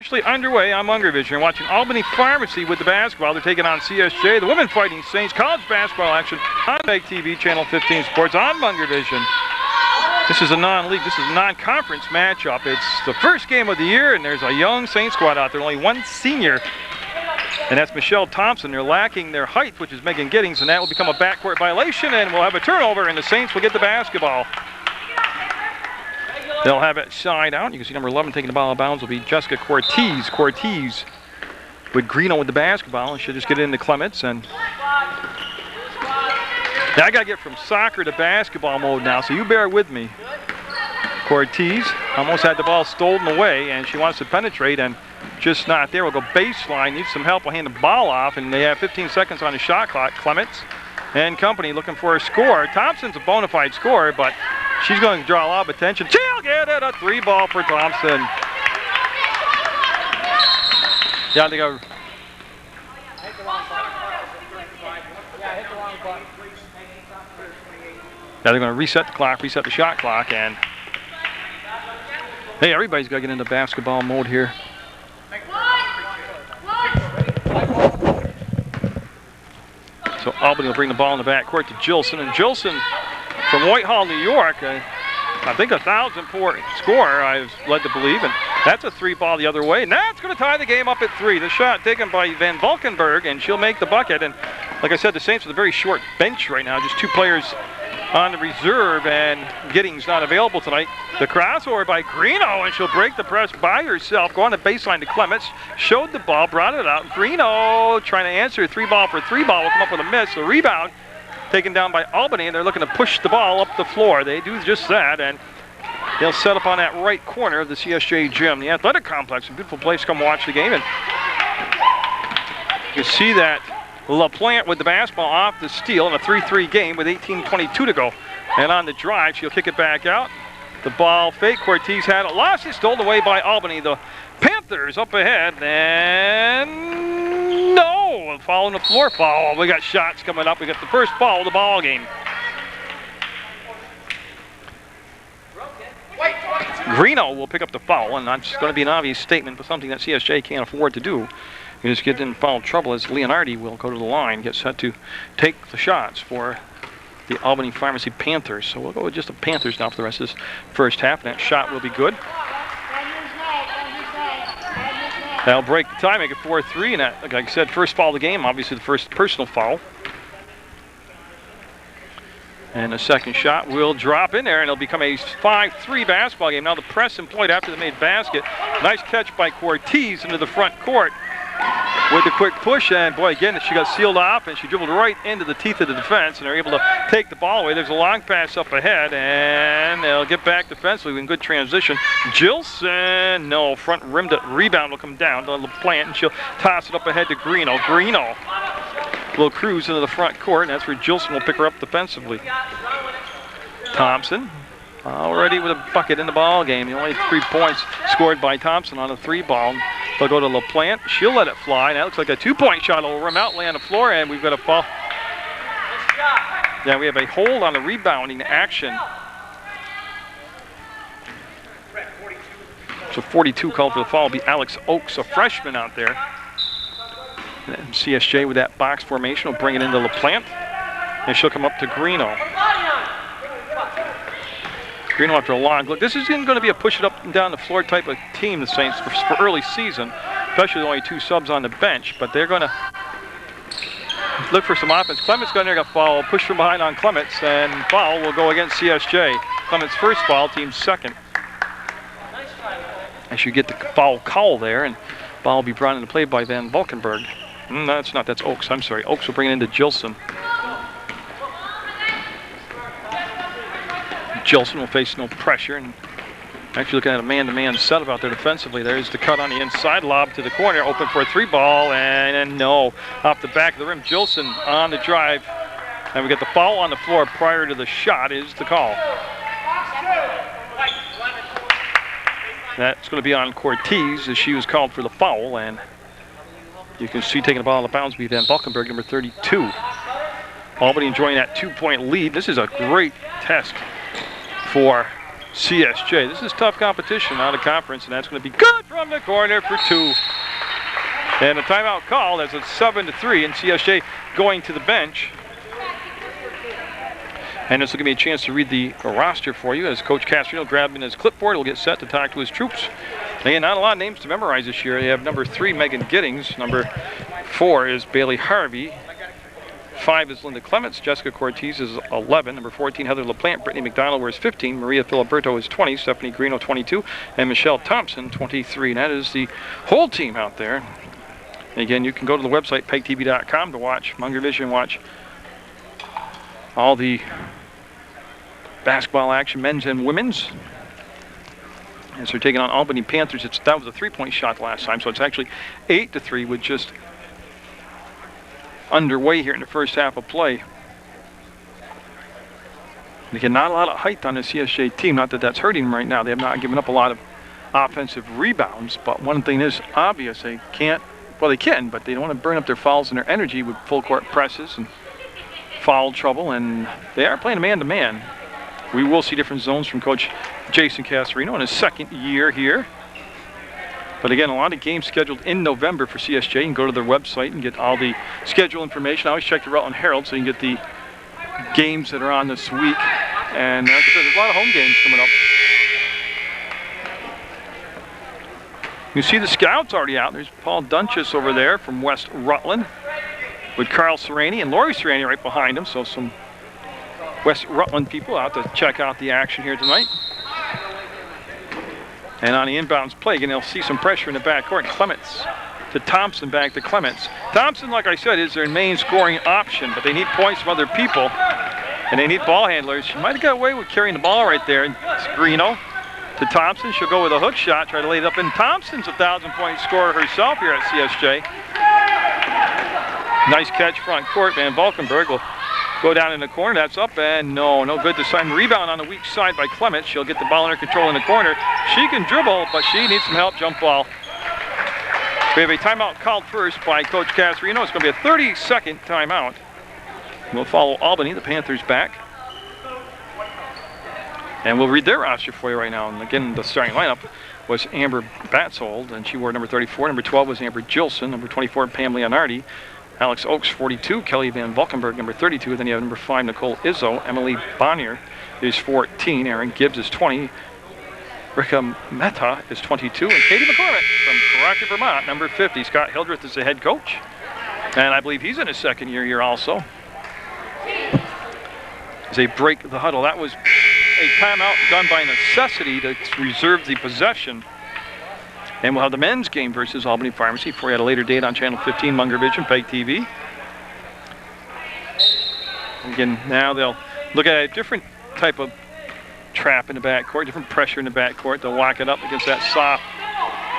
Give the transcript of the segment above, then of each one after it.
Officially underway on Munger Vision. You're watching Albany Pharmacy with the basketball. They're taking on CSJ, the Women Fighting Saints. College basketball action on PEGTV, Channel 15 Sports on Munger Vision. This is a non-league, this is a non-conference matchup. It's the first game of the year, and there's a young Saint squad out there, only one senior, and that's Michelle Thompson. They're lacking their height, which is Megan Giddings, and that will become a backcourt violation, and we'll have a turnover, and the Saints will get the basketball. They'll have it side out. You can see number 11 taking the ball out of bounds will be Jessica Cortez. Cortez with Greeno with the basketball, and she'll just get it into Clements. And now I got to get from soccer to basketball mode now, so you bear with me. Cortez almost had the ball stolen away, and she wants to penetrate, and just not there. We'll go baseline, needs some help. We'll hand the ball off, and they have 15 seconds on the shot clock. Clements and company looking for a score. Thompson's a bona fide scorer, but she's going to draw a lot of attention. She'll get it, a 3-ball for Thompson. Yeah, they go. Yeah, they're going to reset the clock, reset the shot clock, and hey, everybody's got to get into basketball mode here. So Albany will bring the ball in the backcourt to Gilson, and Gilson from Whitehall, New York, I think 1,000-point scorer, I was led to believe, and that's a 3-ball the other way, and that's going to tie the game up at 3. The shot taken by Van Valkenburg, and she'll make the bucket. And like I said, the Saints with a very short bench right now, just 2 players on the reserve, and Giddings not available tonight. The crossover by Greeno, and she'll break the press by herself, go on the baseline to Clements, showed the ball, brought it out. Greeno trying to answer 3-ball for 3-ball, will come up with a miss. The rebound taken down by Albany, and they're looking to push the ball up the floor. They do just that, and they'll set up on that right corner of the CSJ gym, the athletic complex. A beautiful place to come watch the game. And you see that LaPlante with the basketball off the steal in a 3-3 game with 18:22 to go. And on the drive, she'll kick it back out. The ball fake, Cortez had it, lost it, stolen away by Albany. The Panthers up ahead, and no, foul on the floor foul. We got shots coming up. We got the first foul of the ball game. Greeno will pick up the foul, and that's going to be an obvious statement, but something that CSJ can't afford to do. You just get in foul trouble as Leonardi will go to the line, get set to take the shots for the Albany Pharmacy Panthers. So we'll go with just the Panthers now for the rest of this first half, and that shot will be good. That'll break the tie, make it 4-3, and that, like I said, first foul of the game, obviously the first personal foul. And the second shot will drop in there, and it'll become a 5-3 basketball game. Now the press employed after the made basket. Nice catch by Cortez into the front court with a quick push, and boy, again, she got sealed off, and she dribbled right into the teeth of the defense, and they're able to take the ball away. There's a long pass up ahead, and they'll get back defensively in good transition. Gilson, no, front rimmed it. Rebound will come down to LaPlante, and she'll toss it up ahead to Greeno. Greeno will cruise into the front court, and that's where Gilson will pick her up defensively. Thompson already with a bucket in the ball game. The only 3 points scored by Thompson on a 3-ball. They'll go to LaPlante. She'll let it fly. That looks like a 2-point shot. It'll rim out, lay on the floor, and we've got a foul. Yeah, we have a hold on the rebounding action. So 42 called for the foul will be Alex Oakes, a freshman out there. And CSJ with that box formation will bring it into LaPlante, and she'll come up to Greeno. Greeno after a long look. This is going to be a push it up and down the floor type of team, the Saints, for early season, especially with only 2 subs on the bench, but they're going to look for some offense. Clements got in there, got foul, push from behind on Clements, and foul will go against CSJ. Clements' first foul, team's second. As you get the foul call there, and ball will be brought into play by Van Valkenburg. No, that's not, that's Oakes, I'm sorry. Oakes will bring it into Gilson. Gilson will face no pressure, and actually looking at a man-to-man setup out there defensively. There's the cut on the inside, lob to the corner, open for a 3-ball, and no. Off the back of the rim, Gilson on the drive. And we get the foul on the floor prior to the shot is the call. That's going to be on Cortez as she was called for the foul, and you can see taking the ball out of bounds will be Van Valkenburg, number 32. Albany enjoying that 2-point lead. This is a great test for CSJ. This is tough competition out of conference, and that's going to be good from the corner for 2. And a timeout call as it's 7-3, and CSJ going to the bench. And this will give me a chance to read the roster for you as Coach Castrino grabbing his clipboard. Will get set to talk to his troops. Again, not a lot of names to memorize this year. They have number 3, Megan Giddings. Number 4 is Bailey Harvey. 5 is Linda Clements. Jessica Cortez is 11. Number 14, Heather LaPlante. Brittany McDonald wears 15. Maria Filiberto is 20. Stephanie Greeno, 22. And Michelle Thompson, 23. And that is the whole team out there. And again, you can go to the website, PEGTV.com, to watch Munger Vision, watch all the basketball action, men's and women's. As they're taking on Albany Panthers, that was a 3-point shot last time, so it's actually 8-3 with just underway here in the first half of play. And again, not a lot of height on the CSJ team, not that that's hurting them right now. They have not given up a lot of offensive rebounds, but one thing is obvious, they can't, well they can, but they don't want to burn up their fouls and their energy with full court presses and foul trouble, and they are playing a man-to-man. We will see different zones from Coach Jason Castrino in his second year here. But again, a lot of games scheduled in November for CSJ. You can go to their website and get all the schedule information. I always check the Rutland Herald so you can get the games that are on this week. And like I said, there's a lot of home games coming up. You see the scouts already out. There's Paul Dunchus over there from West Rutland with Carl Serrani and Lori Serrani right behind him. So some West Rutland people out to check out the action here tonight. And on the inbounds play, again, they'll see some pressure in the backcourt. Clements to Thompson, back to Clements. Thompson, like I said, is their main scoring option, but they need points from other people, and they need ball handlers. She might have got away with carrying the ball right there. It's Greeno to Thompson. She'll go with a hook shot, try to lay it up in. Thompson's a 1,000-point scorer herself here at CSJ. Nice catch front court. Van Valkenburg will go down in the corner. That's up, and no good this time. Rebound on the weak side by Clements. She'll get the ball under control in the corner. She can dribble, but she needs some help. Jump ball. We have a timeout called first by Coach Castrino. It's going to be a 30-second timeout. We'll follow Albany, the Panthers, back. And we'll read their roster for you right now. And again, the starting lineup was Amber Batsold, and she wore number 34. Number 12 was Amber Gilson. Number 24, Pam Leonardi. Alex Oakes, 42. Kelly Van Valkenburg, number 32. Then you have number 5, Nicole Izzo. Emily Bonnier is 14. Aaron Gibbs is 20. Rika Mehta is 22. And Katie McCormick from Rocky, Vermont, number 50. Scott Hildreth is the head coach. And I believe he's in his second year here also. As they break the huddle. That was a timeout done by necessity to reserve the possession. And we'll have the men's game versus Albany Pharmacy for you at a later date on Channel 15, Munger Vision, PEGTV. Again, now they'll look at a different type of trap in the backcourt, different pressure in the backcourt. They'll lock it up against that soft.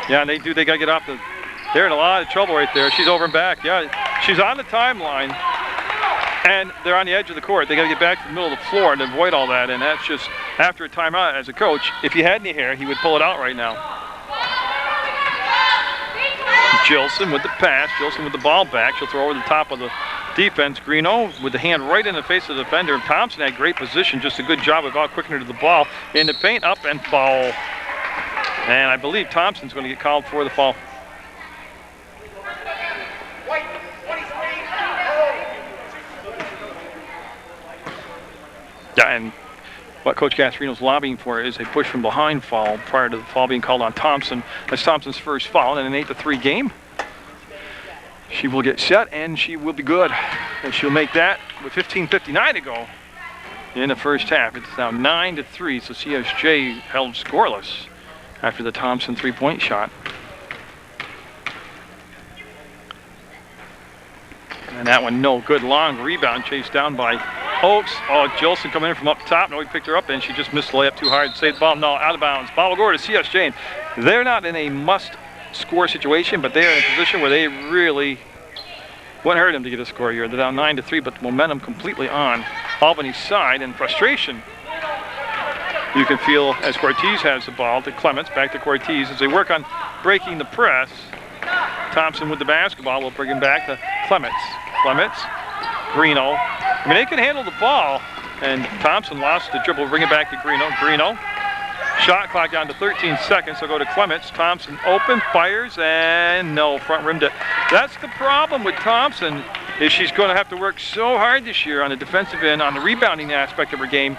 Yeah, and they do. They got to get off the. They're in a lot of trouble right there. She's over and back. Yeah, she's on the timeline, and they're on the edge of the court. They got to get back to the middle of the floor and avoid all that. And that's just after a timeout. As a coach, if he had any hair, he would pull it out right now. Gilson with the pass. Gilson with the ball back. She'll throw over the top of the defense. Greeno with the hand right in the face of the defender. Thompson had great position. Just a good job of out quicking her to the ball. In the paint, up and foul. And I believe Thompson's going to get called for the foul. Yeah, and what Coach Castrino's lobbying for is a push from behind foul prior to the foul being called on Thompson. That's Thompson's first foul in an 8-3 game. She will get set and she will be good. And she'll make that with 15:59 to go in the first half. It's now 9-3, so CSJ held scoreless after the Thompson three-point shot. And that one no good. Long rebound chased down by Oakes. Oh, Gilson coming in from up top. No, he picked her up and she just missed the layup too hard. Saved the ball. No, out of bounds. Ball will go to CSJ. They're not in a must-score situation, but they are in a position where they really wouldn't hurt them to get a score here. They're down 9-3, but the momentum completely on Albany's side, and frustration you can feel as Cortez has the ball to Clements. Back to Cortez as they work on breaking the press. Thompson with the basketball will bring him back to Clements. Clements, Greeno. I mean, they can handle the ball, and Thompson lost the dribble. Bring it back to Greeno. Greeno Shot clock down to 13 seconds. So go to Clements. Thompson open, fires, and no, front rimmed it. That's the problem with Thompson, is she's going to have to work so hard this year on the defensive end, on the rebounding aspect of her game,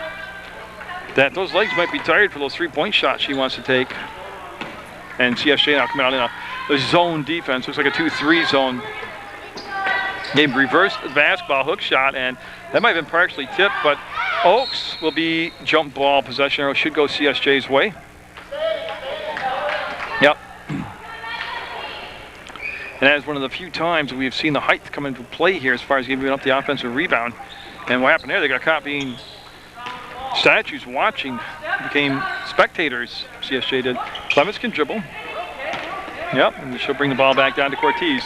that those legs might be tired for those three-point shots she wants to take. And CSJ now coming out in a zone defense. Looks like a 2-3 zone. They reversed the basketball hook shot, and that might have been partially tipped, but Oaks will be jump ball possession arrow. Should go CSJ's way. Yep. And that is one of the few times we have seen the height come into play here as far as giving up the offensive rebound. And what happened there, they got caught being statues watching, became spectators, CSJ did. Clements can dribble. Yep, and she'll bring the ball back down to Cortez.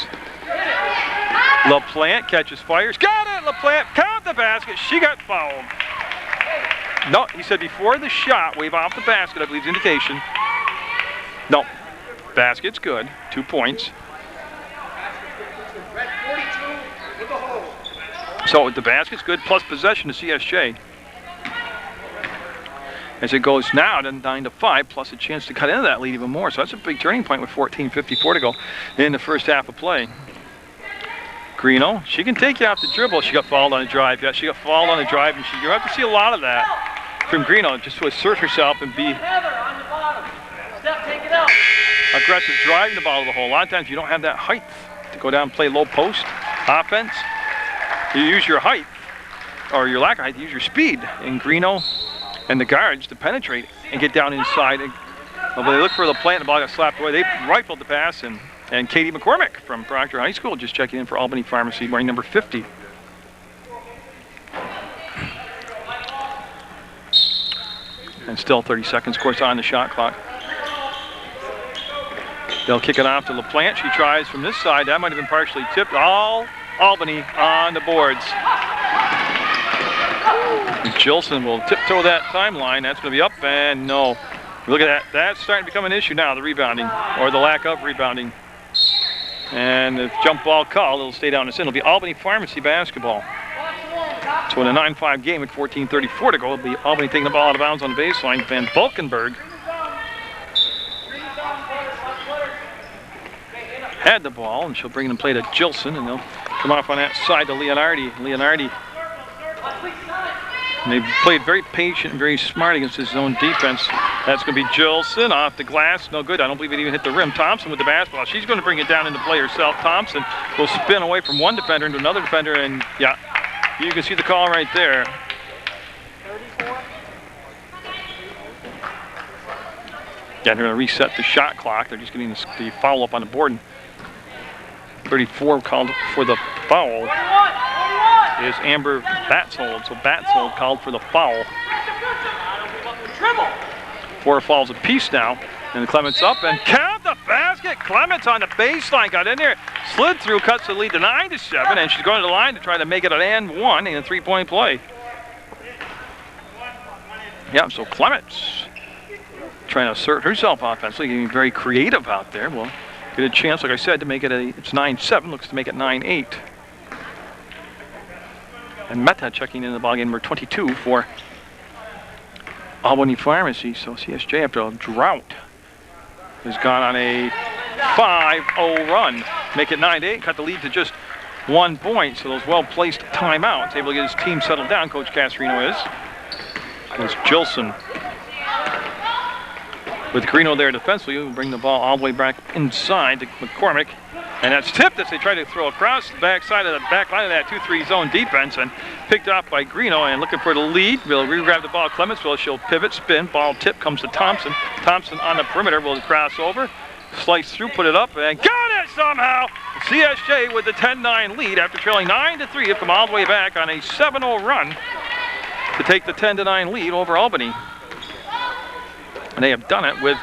LaPlante catches, fires. Got it, LaPlante. Count the basket. She got fouled. No, he said before the shot, wave off the basket, I believe is indication. No, basket's good. 2 points. So the basket's good, plus possession to CSJ. As it goes now to 9-5, plus a chance to cut into that lead even more. So that's a big turning point with 14:54 to go in the first half of play. Greeno, she can take you off the dribble. She got fouled on a drive. Yeah, she got fouled on a drive, and you have to see a lot of that from Greeno, just to assert herself and be aggressive driving the ball to the hole. A lot of times you don't have that height to go down and play low post offense. You use your height, or your lack of height, you use your speed. And Greeno and the guards to penetrate and get down inside. And when they look for the plant, the ball got slapped away. They rifled the pass, and Katie McCormick from Proctor High School just checking in for Albany Pharmacy, wearing number 50. And still 30 seconds, of course, on the shot clock. They'll kick it off to LaPlante. She tries from this side. That might have been partially tipped. All Albany on the boards. Jilson will tiptoe that timeline. That's going to be up, and no. Look at that. That's starting to become an issue now, the rebounding, or the lack of rebounding. And the jump ball call, it'll stay down. It'll be Albany Pharmacy basketball. So in a 9-5 game at 14:34 to go, it'll be Albany taking the ball out of bounds on the baseline. Van Valkenburg had the ball, and she'll bring them play to Jilson, and they'll come off on that side to Leonardi. And they've played very patient and very smart against his zone defense. That's going to be Jilson off the glass. No good. I don't believe it even hit the rim. Thompson with the basketball. She's going to bring it down into play herself. Thompson will spin away from one defender into another defender, and yeah, you can see the call right there. 34. Yeah, they're going to reset the shot clock. They're just getting the foul up on the board. And 34 called for the foul is Amber Batsold. So Batsold called for the foul. 4 fouls apiece now. And Clements up and count the basket. Clements on the baseline, got in there, slid through, cuts the lead to 9-7, and she's going to the line to try to make it an and one in a 3-point play. Yeah, so Clements trying to assert herself offensively, getting very creative out there. Well, get a chance, like I said, to make it it's 9-7, looks to make it 9-8. And Meta checking in the ballgame, number 22 for Albany Pharmacy. So CSJ, after a drought, has gone on a 5-0 run. Make it 9-8, cut the lead to just 1 point. So those well-placed timeouts, able to get his team settled down, Coach Casarino is. There's Jilson with Greeno there defensively. We'll bring the ball all the way back inside to McCormick. And that's tipped as they try to throw across the backside of the back line of that 2-3 zone defense, and picked off by Greeno, and looking for the lead. Will re-grab the ball. Clementsville, she'll pivot, spin, ball tip comes to Thompson. Thompson on the perimeter will cross over, slice through, put it up, and got it somehow. CSJ with the 10-9 lead after trailing 9-3 have come all the way back on a 7-0 run to take the 10-9 lead over Albany. And they have done it with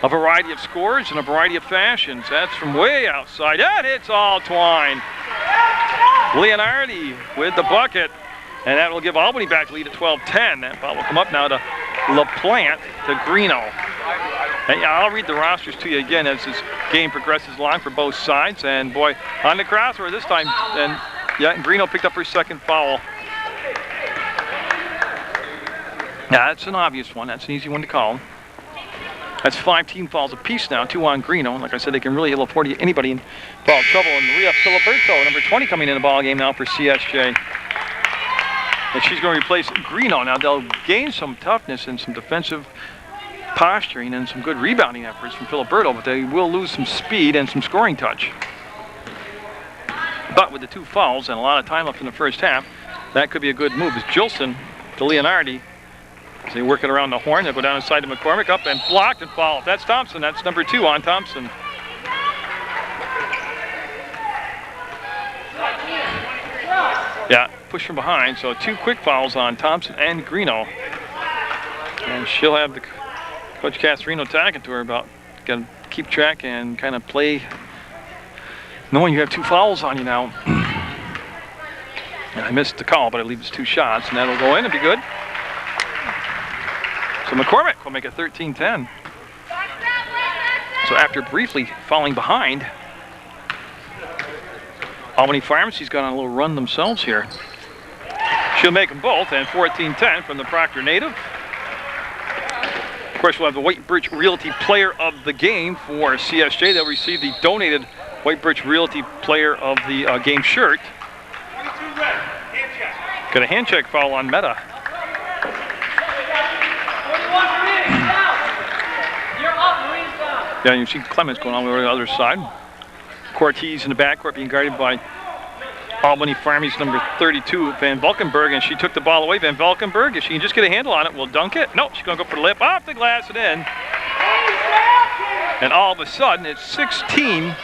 a variety of scores and a variety of fashions. That's from way outside. That hits all twine. Leonardi with the bucket. And that will give Albany back the lead at 12-10. That ball will come up now to LaPlante to Greeno. And yeah, I'll read the rosters to you again as this game progresses along for both sides. And boy, on the crossover this time, and yeah, and Greeno picked up her second foul. Yeah, that's an obvious one. That's an easy one to call. That's 5 team fouls apiece now, 2 on Greeno. Like I said, they can really afford anybody in foul trouble. And Maria Filiberto, number 20, coming in the ball game now for CSJ. And she's going to replace Greeno. Now they'll gain some toughness and some defensive posturing and some good rebounding efforts from Filiberto, but they will lose some speed and some scoring touch. But with the 2 fouls and a lot of time left in the first half, that could be a good move. As Gilson to Leonardi, as they work it around the horn, they'll go down inside to McCormick, up and blocked and fouled. That's Thompson. That's number 2 on Thompson. Yeah, push from behind. So 2 quick fouls on Thompson and Greeno. And she'll have the Coach Castorino talking to her about got to keep track and kind of play knowing you have 2 fouls on you now. And I missed the call, but it leaves 2 shots, and that'll go in and be good. So McCormick will make it 13-10. So after briefly falling behind, Albany Pharmacy's gone on a little run themselves here. She'll make them both, and 14-10 from the Proctor native. Of course, we'll have the White Birch Realty Player of the Game for CSJ. They'll receive the donated White Birch Realty Player of the Game shirt. Got a hand check foul on Meta. Yeah, you see Clements going all the way to the other side. Cortez in the backcourt being guarded by Albany Farmy's number 32, Van Valkenburg, and she took the ball away. Van Valkenburg, if she can just get a handle on it, will dunk it. No, she's going to go for the lip off the glass and in. And all of a sudden, it's 16-10.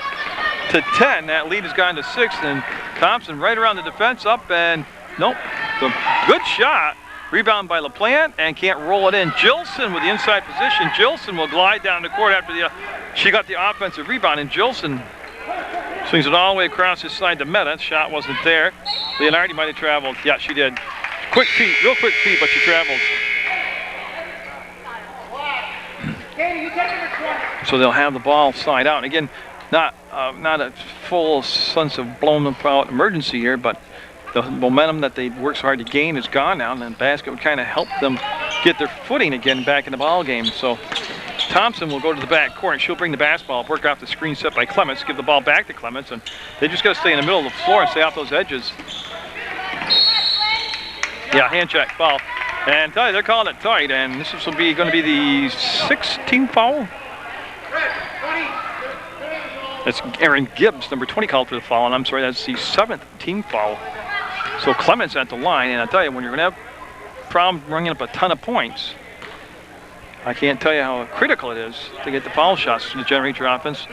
That lead has gone to 6, and Thompson right around the defense, up and nope. So good shot. Rebound by LaPlante and can't roll it in. Gilson with the inside position. Gilson will glide down the court after she got the offensive rebound, and Gilson swings it all the way across his side to Meta. Shot wasn't there. Leonardi might have traveled. Yeah, she did. Quick feet, real quick feet, but she traveled. So they'll have the ball side out. And again, not a full sense of blown out emergency here, but the momentum that they worked so hard to gain is gone now, and the basket would kind of help them get their footing again back in the ball game. So Thompson will go to the back court, and she'll bring the basketball, work off the screen set by Clements, give the ball back to Clements, and they just got to stay in the middle of the floor and stay off those edges. Yeah, hand check, foul. And tell you, they're calling it tight, and this will be going to be the 16th foul. That's Aaron Gibbs, number 20, called for the foul, and I'm sorry, that's the 7th team foul. So Clements at the line, and I tell you, when you're going to have problems running up a ton of points, I can't tell you how critical it is to get the foul shots to generate your offense.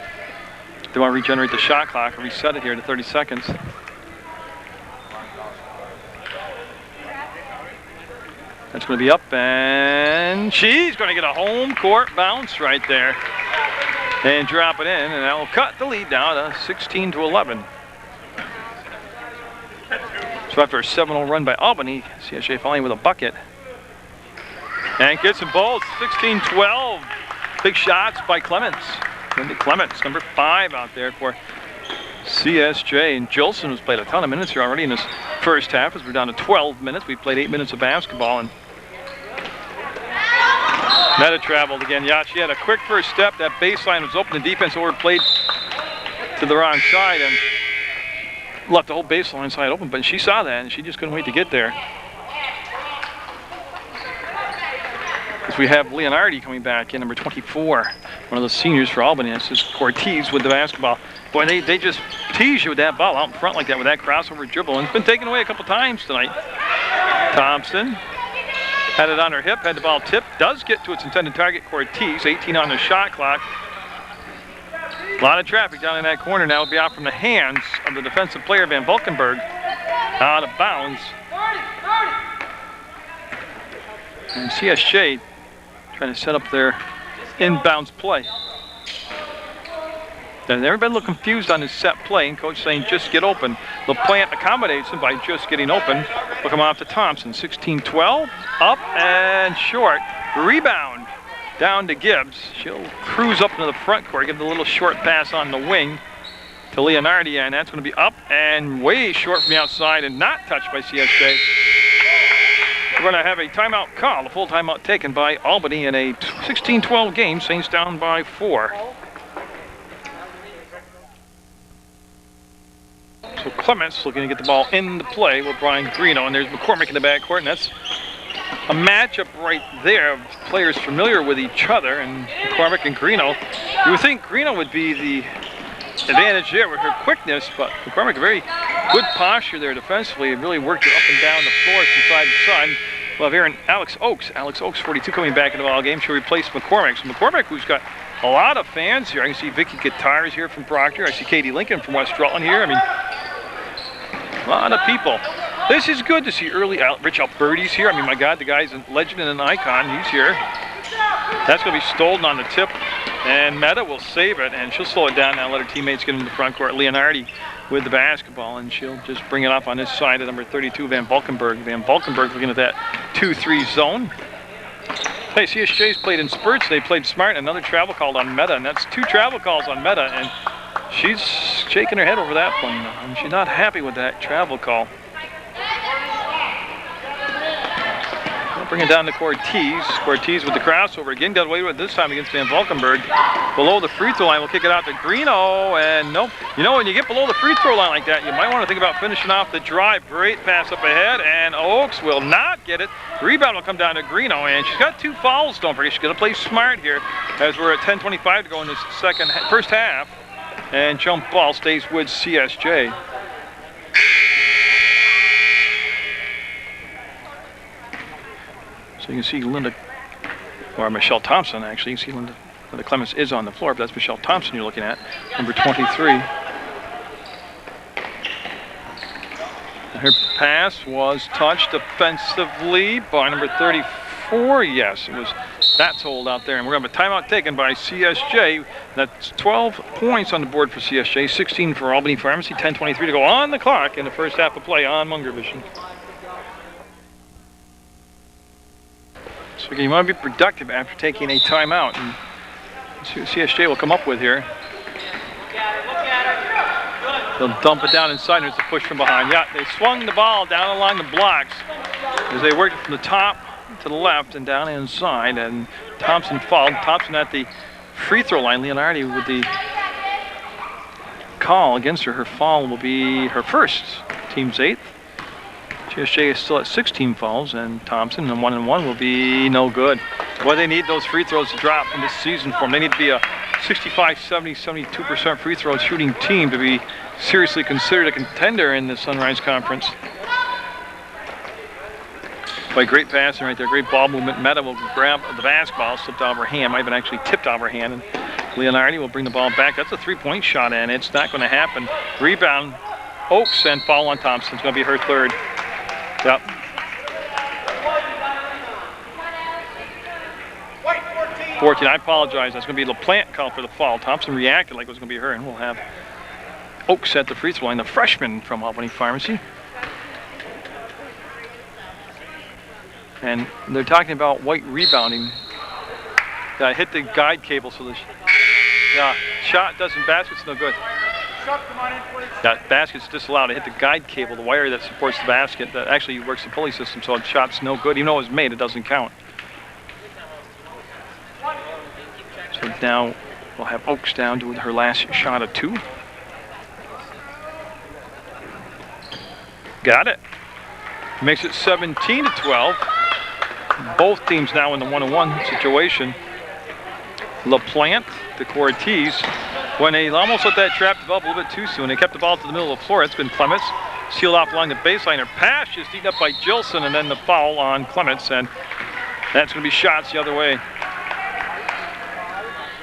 They want to regenerate the shot clock and reset it here to 30 seconds. That's going to be up, and she's going to get a home court bounce right there and drop it in, and that will cut the lead down to 16-11. So after a 7-0 run by Albany, CSJ following with a bucket. And gets them both, 16-12. Big shots by Clements. Lindy Clements, number 5 out there for CSJ. And Gilson has played a ton of minutes here already in this first half, as we're down to 12 minutes. We've played 8 minutes of basketball. And Meta traveled again. Yeah, she had a quick first step. That baseline was open. The defense overplayed to the wrong side and left the whole baseline side open, but she saw that and she just couldn't wait to get there. As we have Leonardi coming back in, number 24, one of the seniors for Albany. This is Cortez with the basketball. Boy, they just tease you with that ball out in front like that with that crossover dribble, and it's been taken away a couple times tonight. Thompson had it on her hip, had the ball tipped, does get to its intended target. Cortez, 18 on the shot clock. A lot of traffic down in that corner now. Will be out from the hands of the defensive player, Van Valkenburg, out of bounds. And CSJ trying to set up their inbounds play. And everybody looked confused on his set play, and coach saying just get open. LaPlante accommodates him by just getting open. Will come off to Thompson, 16-12, up and short. Rebound down to Gibbs. She'll cruise up into the front court, give the little short pass on the wing to Leonardi, and that's going to be up and way short from the outside and not touched by CSJ. We're going to have a timeout call, a full timeout taken by Albany in a 16-12 game, Saints down by 4. So Clements looking to get the ball into play with Brian Greeno, and there's McCormick in the backcourt, and that's a matchup right there of players familiar with each other, and McCormick and Greeno. You would think Greeno would be the advantage there with her quickness, but McCormick, very good posture there defensively, and really worked it up and down the floor from side to side. We'll have here Alex Oakes. Alex Oakes, 42, coming back in the ball game. She'll replace McCormick. So McCormick, who's got a lot of fans here. I can see Vicky Guitars here from Proctor. I see Katie Lincoln from West Rutland here. I mean, a lot of people. This is good to see early Rich Alberti's here. I mean, my God, the guy's a legend and an icon. He's here. That's going to be stolen on the tip, and Meta will save it, and she'll slow it down now, let her teammates get into the front court. Leonardi with the basketball, and she'll just bring it up on this side of number 32, Van Valkenburg. Van Valkenburg looking at that 2-3 zone. Hey, CSJ's played in spurts. They played smart. Another travel call on Meta, and that's 2 travel calls on Meta, and she's shaking her head over that one. And she's not happy with that travel call. Bring it down to Cortez. Cortez with the crossover again. Got away with it this time against Van Valkenburg. Below the free throw line, we'll kick it out to Greeno. And nope. You know, when you get below the free throw line like that, you might want to think about finishing off the drive. Great pass up ahead, and Oakes will not get it. Rebound will come down to Greeno, and she's got 2 fouls. Don't forget, she's going to play smart here as we're at 10:25 to go in this first half. And jump ball stays with CSJ. So you can see Linda, or Michelle Thompson actually. You can see Linda Clements is on the floor, but that's Michelle Thompson you're looking at, number 23. Her pass was touched defensively by number 34. Yes, it was. That's hold out there, and we're going to have a timeout taken by CSJ. That's 12 points on the board for CSJ, 16 for Albany Pharmacy, 10:23 to go on the clock in the first half of play on Munger Vision. So again, you want to be productive after taking a timeout, and see what CSJ will come up with here. They'll dump it down inside, and there's a push from behind. Yeah, they swung the ball down along the blocks as they worked from the top to the left and down inside, and Thompson fouled. Thompson at the free throw line. Leonardi with the call against her. Her foul will be her first, team's 8th. CSJ is still at 16 fouls, and Thompson and 1-1 will be no good. Boy, they need those free throws to drop in this season for them. They need to be a 65, 70, 72% free throw shooting team to be seriously considered a contender in the Sunrise Conference. By great passing right there, great ball movement. Meta will grab the basketball, slipped out of her hand, might have been actually tipped out of her hand, and Leonardi will bring the ball back. That's a 3-point shot, and it's not going to happen. Rebound, Oakes, and foul on Thompson. It's going to be her 3rd. Yep. 14, I apologize. That's going to be LaPlante call for the foul. Thompson reacted like it was going to be her, and we'll have Oakes at the free throw line, the freshman from Albany Pharmacy. And they're talking about White rebounding. Yeah, hit the guide cable, so the shot doesn't, basket's no good. That basket's disallowed. It hit the guide cable, the wire that supports the basket that actually works the pulley system, so the shot's no good. Even though it was made, it doesn't count. So now we'll have Oakes down to her last shot of 2. Got it. Makes it 17-12. Both teams now in the 1-on-1 situation. LaPlante to Cortez. When they almost let that trap develop a little bit too soon, they kept the ball to the middle of the floor. It's been Clements. Sealed off along the baseline. Her pass just eaten up by Gilson, and then the foul on Clements, and that's going to be shots the other way.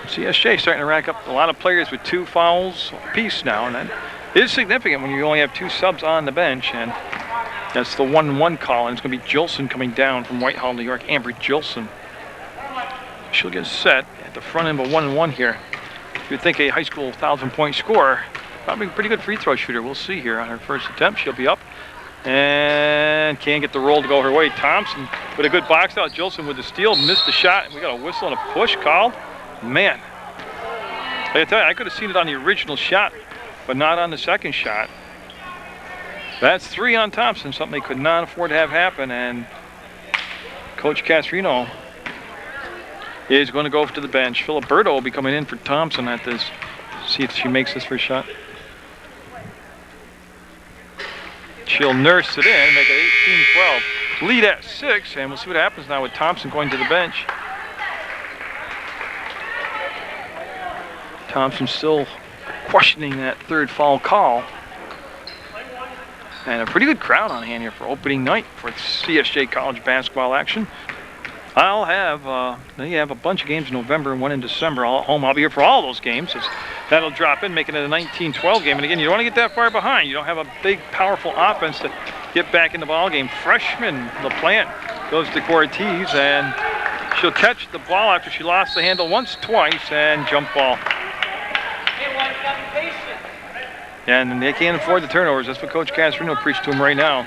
CSJ starting to rack up a lot of players with 2 fouls apiece now, and that is significant when you only have 2 subs on the bench, and that's the 1-1 call, and it's going to be Gilson coming down from Whitehall, New York. Amber Gilson. She'll get set at the front end of a 1-1 here. You'd think a high school 1,000-point scorer, probably a pretty good free throw shooter. We'll see here on her first attempt. She'll be up and can't get the roll to go her way. Thompson with a good box out. Gilson with the steal, missed the shot, and we got a whistle and a push called. Man, I tell you, I could have seen it on the original shot, but not on the second shot. That's 3 on Thompson, something they could not afford to have happen, and Coach Castrino is going to go to the bench. Filiberto will be coming in for Thompson at this. See if she makes this first shot. She'll nurse it in, make it 18-12. Lead at 6, and we'll see what happens now with Thompson going to the bench. Thompson still questioning that third foul call. And a pretty good crowd on hand here for opening night for CSJ college basketball action. I'll have, they have a bunch of games in November and one in December all at home. I'll be here for all those games. That'll drop in, making it a 19-12 game. And again, you don't want to get that far behind. You don't have a big, powerful offense to get back in the ball game. Freshman LaPlante goes to Cortez, and she'll catch the ball after she lost the handle once, twice, and jump ball. And they can't afford the turnovers. That's what Coach Casarino preached to them right now.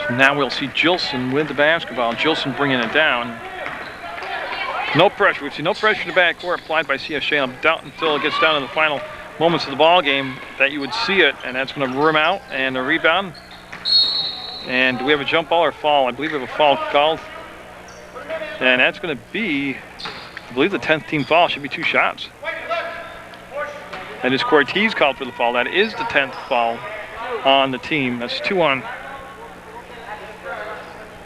So now we'll see Jilson with the basketball. Jilson bringing it down. No pressure. We've seen no pressure in the backcourt applied by CSJ. I doubt until it gets down to the final moments of the ball game that you would see it. And that's going to rim out and a rebound. And do we have a jump ball or foul? I believe we have a foul called. And that's going to be, I believe, the 10th team foul. Should be 2 shots. That is Cortez called for the foul. That is the 10th foul on the team. That's 2 on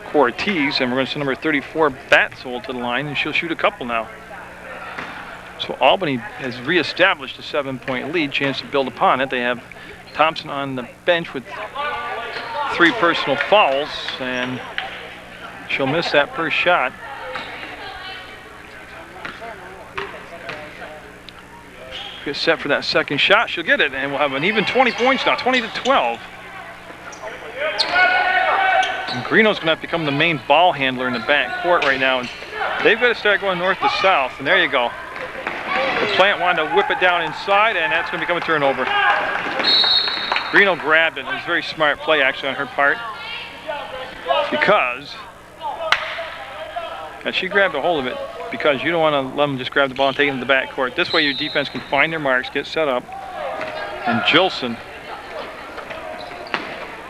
Cortez, and we're going to send number 34 Batsold to the line, and she'll shoot a couple now. So Albany has reestablished a 7-point lead, chance to build upon it. They have Thompson on the bench with 3 personal fouls, and she'll miss that first shot. Get set for that second shot. She'll get it, and we'll have an even 20 points now, 20-12. And Greeno's going to have to become the main ball handler in the back court right now. And they've got to start going north to south, and there you go. LaPlante wanted to whip it down inside, and that's going to become a turnover. Greeno grabbed it. It was a very smart play, actually, on her part. Because she grabbed a hold of it, because you don't want to let them just grab the ball and take it into the back court. This way your defense can find their marks, get set up. And Jilson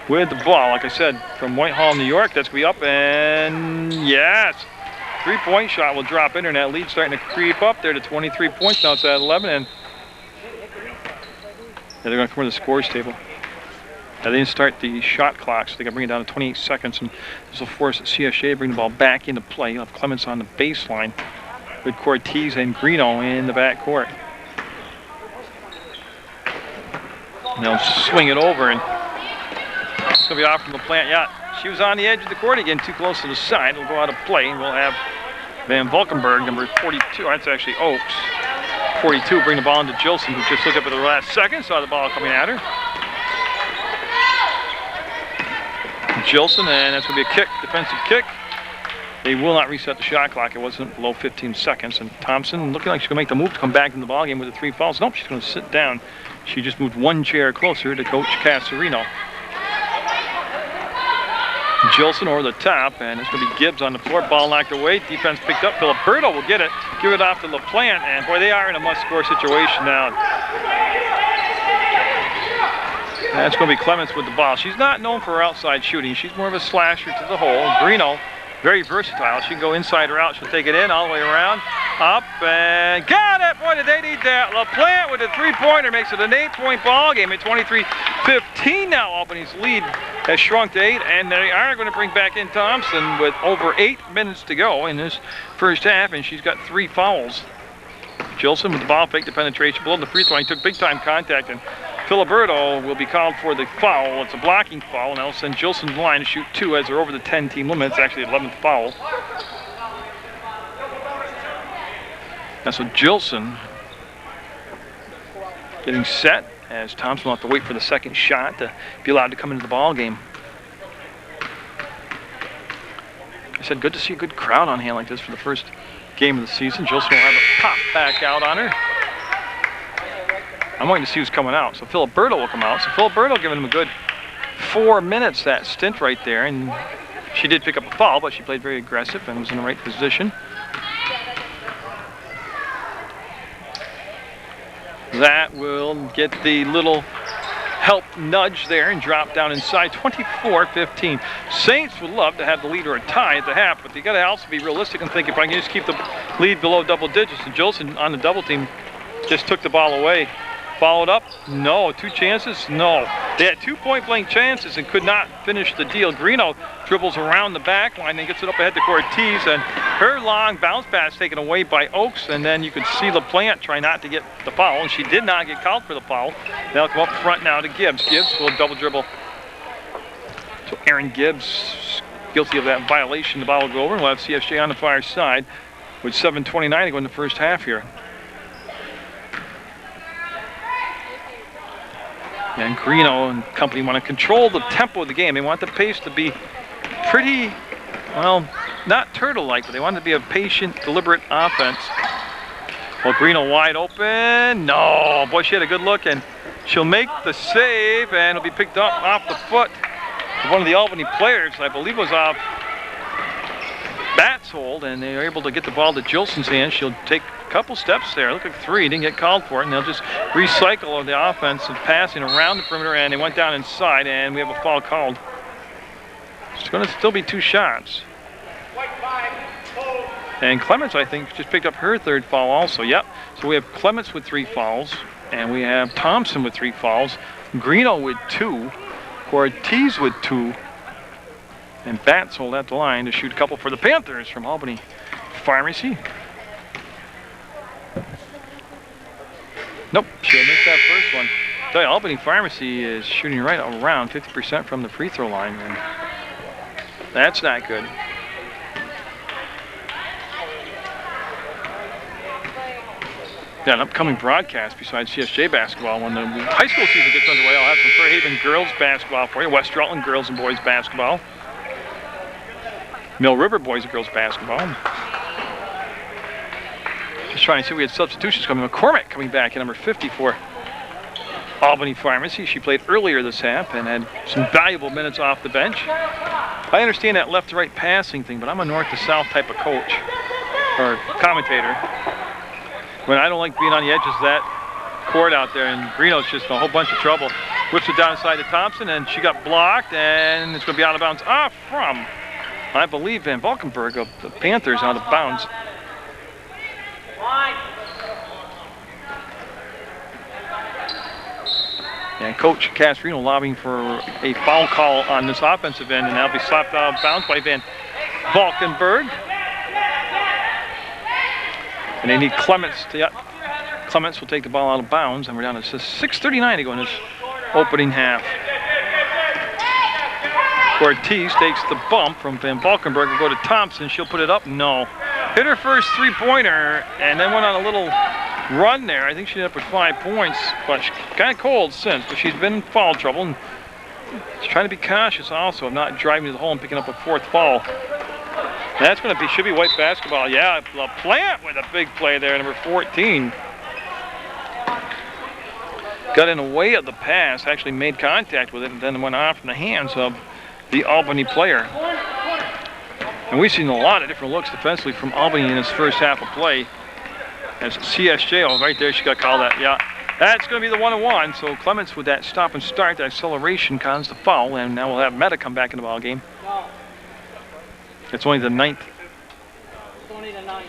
with the ball, like I said, from Whitehall, New York. That's going to be up, and yes, 3-point shot will drop in, and that lead starting to creep up there to 23 points. Now it's at 11, and they're going to come to the scores table. They didn't start the shot clock, so they can bring it down to 28 seconds, and this will force CSJ to bring the ball back into play. You'll have Clements on the baseline with Cortez and Greeno in the back court. And they'll swing it over, and it's going to be off from LaPlante. Yeah, she was on the edge of the court again, too close to the side. It'll go out of play, and we'll have Van Valkenburg, number 42. That's actually Oaks. 42, bring the ball into Jilson, who just looked up at the last second, saw the ball coming at her. Jilson, and that's going to be a kick, defensive kick. They will not reset the shot clock. It wasn't below 15 seconds. And Thompson looking like she's going to make the move to come back in the ballgame with the 3 fouls. Nope, she's going to sit down. She just moved 1 chair closer to Coach Casarino. Jilson over the top, and it's going to be Gibbs on the floor. Ball knocked away. Defense picked up. Filiberto will get it. Give it off to LaPlante, and boy, they are in a must-score situation now. That's going to be Clements with the ball. She's not known for her outside shooting. She's more of a slasher to the hole. Greeno, very versatile. She can go inside or out. She'll take it in all the way around. Up and got it. Boy, did they need that. LaPlante with a 3-pointer makes it an 8-point ball game at 23-15 now. Albany's lead has shrunk to 8, and they are going to bring back in Thompson with over 8 minutes to go in this first half, and she's got 3 fouls. Jilson with the ball, fake the penetration below the free throw. He took big-time contact, and Filiberto will be called for the foul. It's a blocking foul, and that'll send Jilson to the line to shoot 2 as they're over the 10-team limit. It's actually the 11th foul. And so Jilson getting set as Thompson will have to wait for the second shot to be allowed to come into the ball game. I said good to see a good crowd on hand like this for the first game of the season. Jilson will have a pop back out on her. I'm waiting to see who's coming out. So Filiberto will come out. So Filiberto giving him a good 4 minutes, that stint right there. And she did pick up a foul, but she played very aggressive and was in the right position. That will get the little help nudge there and drop down inside 24-15. Saints would love to have the lead or a tie at the half, but they got to also be realistic and think if I can just keep the lead below double digits. And Jolson on the double team just took the ball away. Followed up? No. 2 chances? No. They had 2 point-blank chances and could not finish the deal. Greeno dribbles around the back line and gets it up ahead to Cortez, and her long bounce pass taken away by Oaks, and then you could see LaPlante try not to get the foul, and she did not get called for the foul. They'll come up front now to Gibbs. Gibbs will double dribble. So Aaron Gibbs guilty of that violation. The ball will go over, and we'll have CSJ on the far side with 7:29 to go in the first half here. And Greeno and company want to control the tempo of the game. They want the pace to be pretty, well, not turtle-like, but they want it to be a patient, deliberate offense. Well, Greeno wide open. No, boy, she had a good look, and she'll make the save, and it'll be picked up off the foot of one of the Albany players. I believe it was off Bat's hold, and they were able to get the ball to Jilson's hand. She'll take a couple steps there. Look like 3, didn't get called for it, and they'll just recycle the offensive passing around the perimeter, and they went down inside, and we have a foul called. It's going to still be 2 shots. And Clements, I think, just picked up her 3rd foul also. Yep. So we have Clements with 3 fouls, and we have Thompson with 3 fouls, Greeno with 2, Cortez with 2, and Bats hold at the line to shoot a couple for the Panthers from Albany Pharmacy. Nope, she missed that first one. I tell you, Albany Pharmacy is shooting right around 50% from the free throw line, and that's not good. Yeah, an upcoming broadcast besides CSJ basketball. When the high school season gets underway, I'll have some Fairhaven girls basketball for you, West Rutland girls and boys basketball, Mill River boys and girls basketball. Just trying to see, we had substitutions coming. McCormick coming back at number 50 for Albany Pharmacy. She played earlier this half and had some valuable minutes off the bench. I understand that left to right passing thing, but I'm a north to south type of coach or commentator. When I don't like being on the edges of that court out there, and Greeno's just a whole bunch of trouble. Whips it down inside to Thompson, and she got blocked, and it's going to be out of bounds off from, I believe, Van Valkenburg of the Panthers, out of bounds. And Coach Casarino lobbying for a foul call on this offensive end, and that'll be slapped out of bounds by Van Valkenburg. And they need Clements to, yeah, Clements will take the ball out of bounds, and we're down to 6:39 to go in this opening half. Cortez takes the bump from Van Valkenburg. Will go to Thompson. She'll put it up. No. Hit her first 3-pointer, and then went on a little run there. I think she ended up with 5 points, but she's kind of cold since. But she's been in foul trouble, and she's trying to be cautious also of not driving to the hole and picking up a 4th foul. That's going to be, should be white basketball. Yeah, LaPlante with a big play there, number 14. Got in the way of the pass, actually made contact with it, and then went off in the hands of the Albany player. And we've seen a lot of different looks defensively from Albany in this first half of play. As CSJ, oh, right there, she got called that. Yeah, that's going to be the 1-on-1. So Clements with that stop and start, that acceleration causes the foul, and now we'll have Meta come back in the ball game. It's only the 9th. 20 to 9.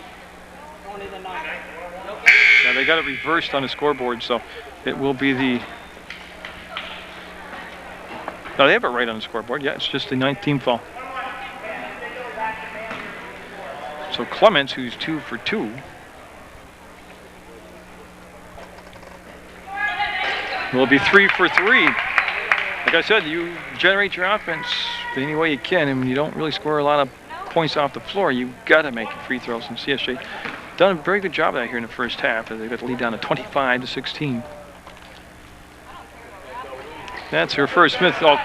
20 to 9. Yeah, they got it reversed on the scoreboard, so it will be the. No, they have it right on the scoreboard. Yeah, it's just the 9th team foul. So Clements, who's 2 for 2, will be 3 for 3. Like I said, you generate your offense any way you can, and when you don't really score a lot of points off the floor, you got to make free throws. And CSJ done a very good job of that here in the first half, as they got the lead down to 25 to 16. That's her first. Smith. Oh,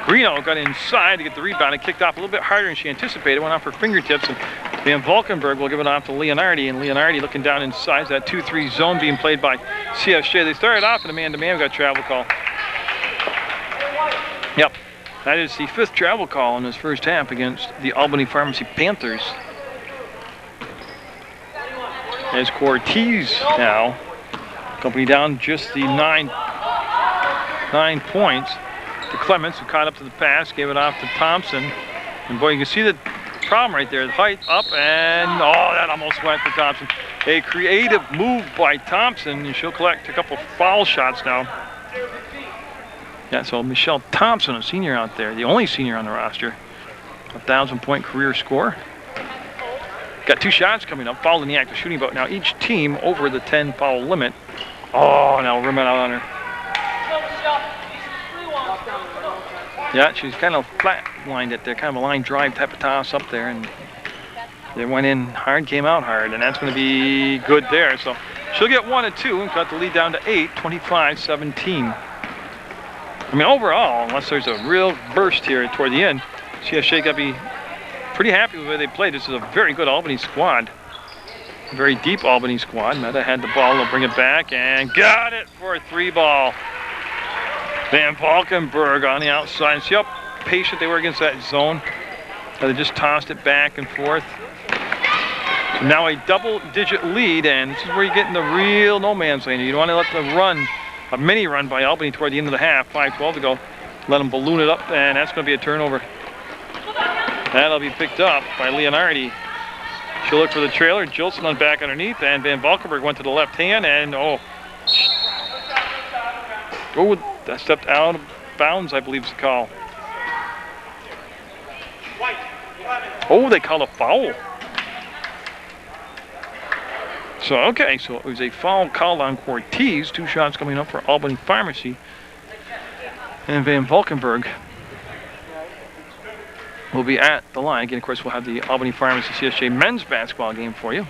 Greeno got inside to get the rebound and kicked off a little bit harder than she anticipated. Went off her fingertips, and Van Valkenburg will give it off to Leonardi. And Leonardi looking down inside. That 2-3 zone being played by CSJ. They started off in a man-to-man. We got travel call. Yep. That is the 5th travel call in this first half against the Albany Pharmacy Panthers. As Cortez now, company down just the 9 9 points to Clements, who caught up to the pass, gave it off to Thompson. And boy, you can see the problem right there. The height up, and oh, that almost went for Thompson. A creative move by Thompson, and she'll collect a couple foul shots now. Yeah, so Michelle Thompson, a senior out there, the only senior on the roster. 1,000-point career score. Got 2 shots coming up, fouled in the act of shooting, but now each team over the 10 foul limit. Oh, now rim it out on her. Yeah, she's kind of flat-lined it there, kind of a line drive type of toss up there, and they went in hard, came out hard, and that's going to be good there. So she'll get 1 and 2 and cut the lead down to 8, 25-17. I mean, overall, unless there's a real burst here toward the end, CSJ got to be pretty happy with the way they played. This is a very good Albany squad. A very deep Albany squad. Meta had the ball, they'll bring it back, and got it for a 3-ball. Van Valkenburg on the outside. See how patient they were against that zone? They just tossed it back and forth. So now a double-digit lead, and this is where you get in the real no man's lane. You don't want to let the run, a mini run by Albany toward the end of the half, 5:12 to go. Let them balloon it up, and that's going to be a turnover. That'll be picked up by Leonardi. She'll look for the trailer. Jilson on back underneath, and Van Valkenburg went to the left hand, and oh, that stepped out of bounds, I believe is the call. Oh, they called a foul. So, okay, so it was a foul called on Cortez. 2 shots coming up for Albany Pharmacy. And Van Valkenburg will be at the line. Again, of course, we'll have the Albany Pharmacy CSJ men's basketball game for you.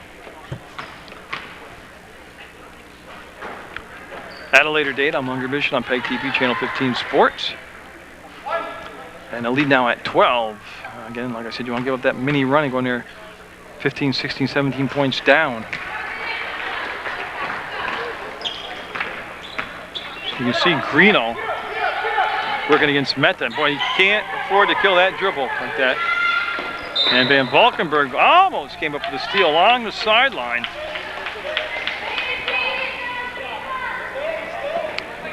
At a later date, I'm Munger on PEGTV, Channel 15 Sports. And the lead now at 12. Again, like I said, you want to give up that mini run and go in there 15, 16, 17 points down. So you can see Greeno working against Meta. Boy, you can't afford to kill that dribble like that. And Van Valkenburg almost came up with a steal along the sideline.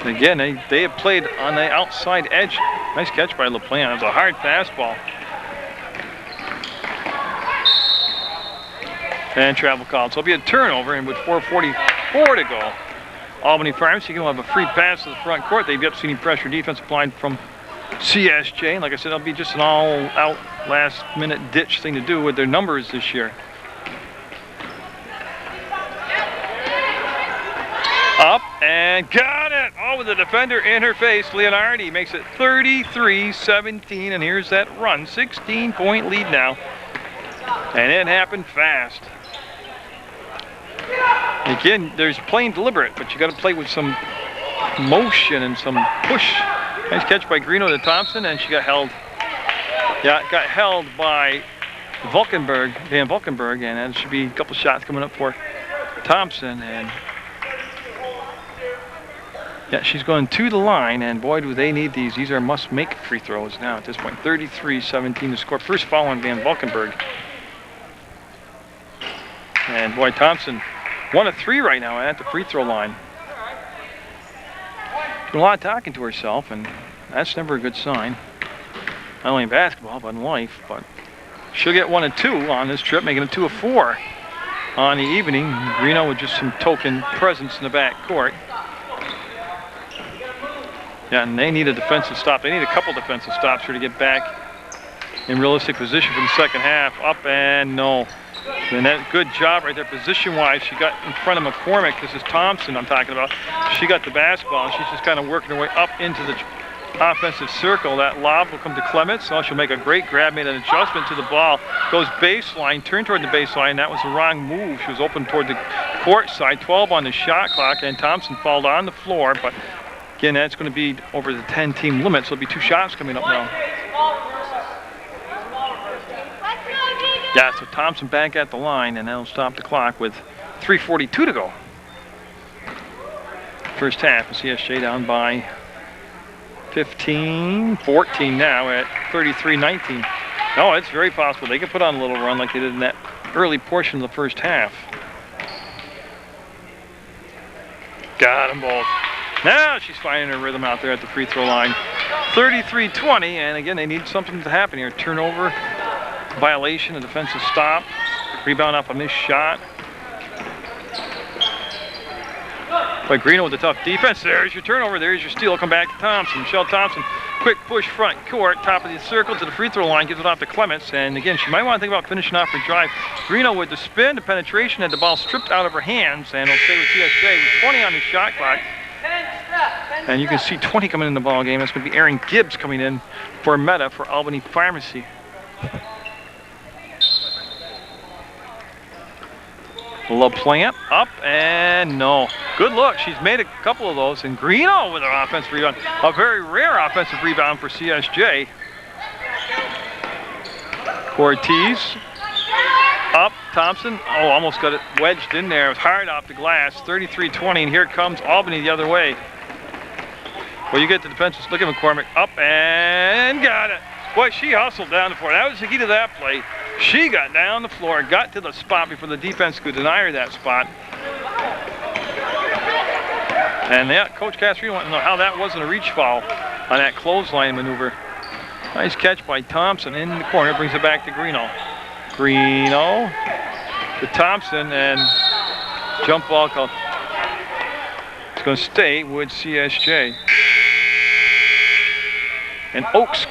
Again, they have played on the outside edge. Nice catch by LaPlante. It was a hard fastball. And travel called. So it'll be a turnover, and with 4:44 to go, Albany Pharmacy will have a free pass to the front court. They've yet seen pressure defense applied from CSJ. And like I said, it'll be just an all-out last-minute ditch thing to do with their numbers this year. Up and got it! Oh, with the defender in her face, Leonardi makes it 33-17, and here's that run. 16-point lead now. And it happened fast. Again, there's playing deliberate, but you got to play with some motion and some push. Nice catch by Greeno to Thompson, and she got held. Yeah, got held by Van Valkenburg, and that should be a couple shots coming up for Thompson. And yeah, she's going to the line, and boy, do they need these. These are must-make free throws now at this point. 33-17 to score. First foul on Van Valkenburg. And boy, Thompson 1 of 3 right now at the free throw line. Doing a lot of talking to herself, and that's never a good sign. Not only in basketball, but in life. But she'll get 1 of 2 on this trip, making it 2 of 4 on the evening. Greeno with just some token presence in the back court. Yeah, and they need a defensive stop. They need a couple defensive stops here to get back in realistic position for the second half. Up and no. And that good job right there, position-wise. She got in front of McCormick. This is Thompson I'm talking about. She got the basketball, and she's just kind of working her way up into the offensive circle. That lob will come to Clements. So she'll make a great grab, made an adjustment to the ball. Goes baseline, turned toward the baseline. That was the wrong move. She was open toward the court side. 12 on the shot clock, and Thompson fouled on the floor. But again, that's going to be over the 10-team limit, so it'll be 2 shots coming up now. Yeah, so Thompson back at the line, and that'll stop the clock with 3:42 to go. First half, CSJ down by 14 now at 33-19. No, it's very possible they can put on a little run like they did in that early portion of the first half. Got them both. Now she's finding her rhythm out there at the free throw line. 33-20, and again, they need something to happen here. Turnover, violation, a defensive stop, rebound off a missed shot. But Greeno with a tough defense. There's your turnover. There's your steal. Come back to Thompson. Michelle Thompson, quick push front court, top of the circle to the free throw line, gives it off to Clements. And again, she might want to think about finishing off her drive. Greeno with the spin, the penetration, had the ball stripped out of her hands, and it'll stay with CSJ with 20 on the shot clock. And you can see 20 coming in the ball game. That's going to be Aaron Gibbs coming in for Meta for Albany Pharmacy. LaPlante up and no. Good look. She's made a couple of those. And Greeno with an offensive rebound. A very rare offensive rebound for CSJ. Ortiz up. Thompson. Oh, almost got it wedged in there. It was hard off the glass. 33-20. And here comes Albany the other way. Well, you get the defensive. Look at McCormick. Up and got it. Boy, she hustled down the floor. That was the key to that play. She got down the floor, got to the spot before the defense could deny her that spot. And yeah, Coach Castrino wanted to know how that wasn't a reach foul on that clothesline maneuver. Nice catch by Thompson in the corner, brings it back to Greeno. Greeno to Thompson, and jump ball call. It's going to stay with CSJ. And Oaks.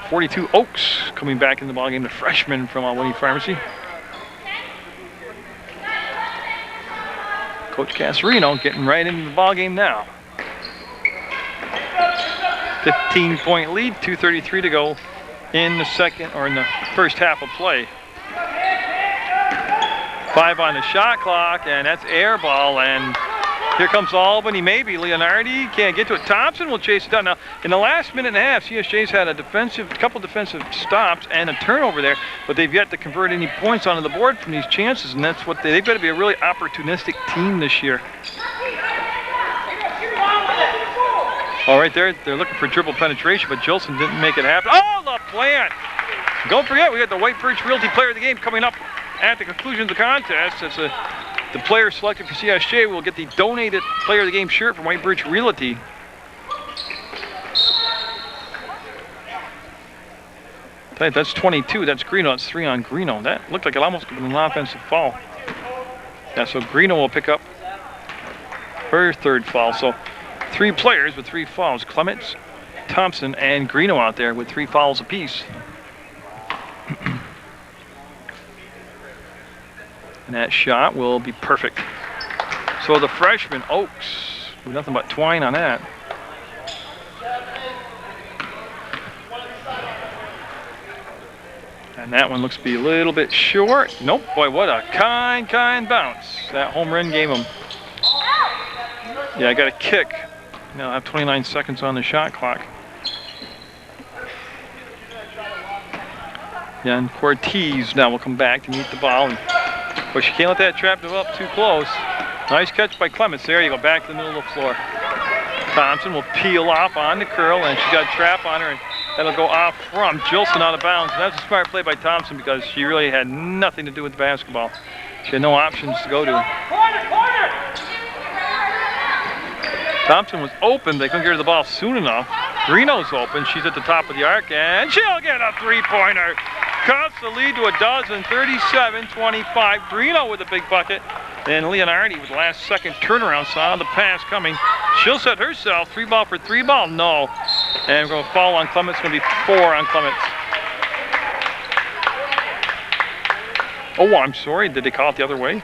42 Oaks coming back in the ballgame, the freshman from Albany Pharmacy. Coach Casarino getting right into the ballgame now. 15-point lead, 2:33 to go in the second or in the first half of play. 5 on the shot clock, and that's air ball. And here comes Albany, maybe. Leonardi can't get to it. Thompson will chase it down. Now, in the last minute and a half, CSJ's had a couple defensive stops and a turnover there, but they've yet to convert any points onto the board from these chances, and that's what they've got to be a really opportunistic team this year. All right, they're looking for dribble penetration, but Jolson didn't make it happen. Oh, LaPlante! Don't forget, we got the White Birch Realty Player of the Game coming up at the conclusion of the contest. The player selected for CSJ will get the donated Player of the Game shirt from White Birch Realty. That's 22. That's Greeno. That's 3 on Greeno. That looked like it almost could have been an offensive foul. Yeah, so Greeno will pick up her third foul. So 3 players with 3 fouls. Clements, Thompson, and Greeno out there with 3 fouls apiece. And that shot will be perfect. So the freshman, Oaks, with nothing but twine on that. And that one looks to be a little bit short. Nope, boy, what a kind bounce. That home run gave him. Yeah, I got a kick. Now I have 29 seconds on the shot clock. Yeah, and Cortez now will come back to meet the ball. But she can't let that trap develop too close. Nice catch by Clements. There you go, back to the middle of the floor. Thompson will peel off on the curl, and she got a trap on her, and that'll go off from Jilson out of bounds. And that's a smart play by Thompson because she really had nothing to do with the basketball. She had no options to go to. Thompson was open. They couldn't get her the ball soon enough. Greeno's open. She's at the top of the arc, and she'll get a 3-pointer. Cuts the lead to a dozen, 37-25. Greeno with a big bucket. And Leonardi with the last second turnaround, saw the pass coming. She'll set herself 3-ball for 3-ball. No. And we're going to foul on Clements. It's going to be 4 on Clements. Oh, I'm sorry. Did they call it the other way?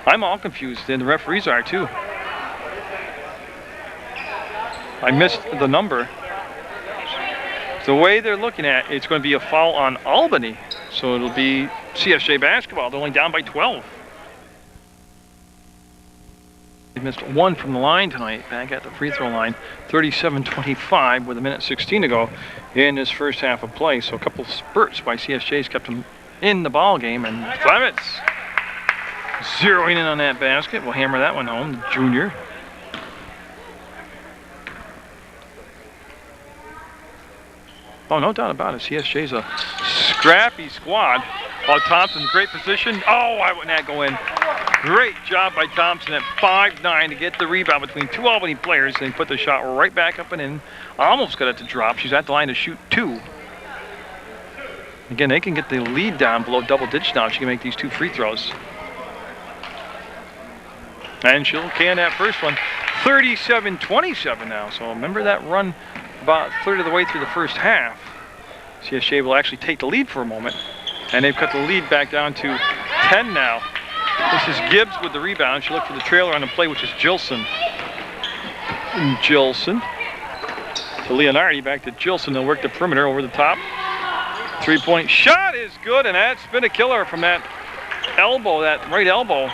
I'm all confused, and the referees are too. I missed the number. The way they're looking at it, it's going to be a foul on Albany. So it'll be CSJ basketball. They're only down by 12. They missed 1 from the line tonight, back at the free throw line. 37-25 with 1:16 to go in this first half of play. So a couple of spurts by CSJ's kept them in the ball game. And Clements zeroing in on that basket. We'll hammer that one home, the junior. Oh, no doubt about it. CSJ's a scrappy squad. Oh, Thompson, great position. Oh, why wouldn't that go in? Great job by Thompson at 5'9" to get the rebound between two Albany players and put the shot right back up and in. Almost got it to drop. She's at the line to shoot 2. Again, they can get the lead down below double digits now. She can make these 2 free throws. And she'll can that first one. 37-27 now. So remember that run about a third of the way through the first half. CSJ will actually take the lead for a moment. And they've cut the lead back down to 10 now. This is Gibbs with the rebound. She looked for the trailer on the play, which is Gilson. Gilson to Leonardi, back to Gilson. They'll work the perimeter over the top. 3-point shot is good, and that's been a killer from that elbow, that right elbow.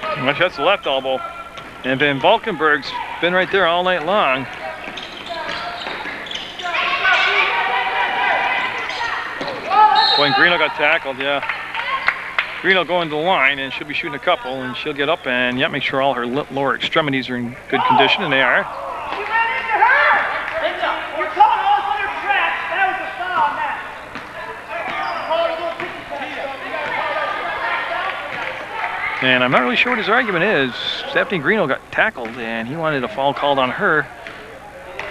Actually, that's the left elbow. And Van Valkenburg's been right there all night long. Boy, and Greeno got tackled, yeah. Greeno going to the line, and she'll be shooting a couple, and she'll get up and, yeah, make sure all her lower extremities are in good condition, and they are. And I'm not really sure what his argument is. Stephanie Greeno got tackled, and he wanted a foul called on her,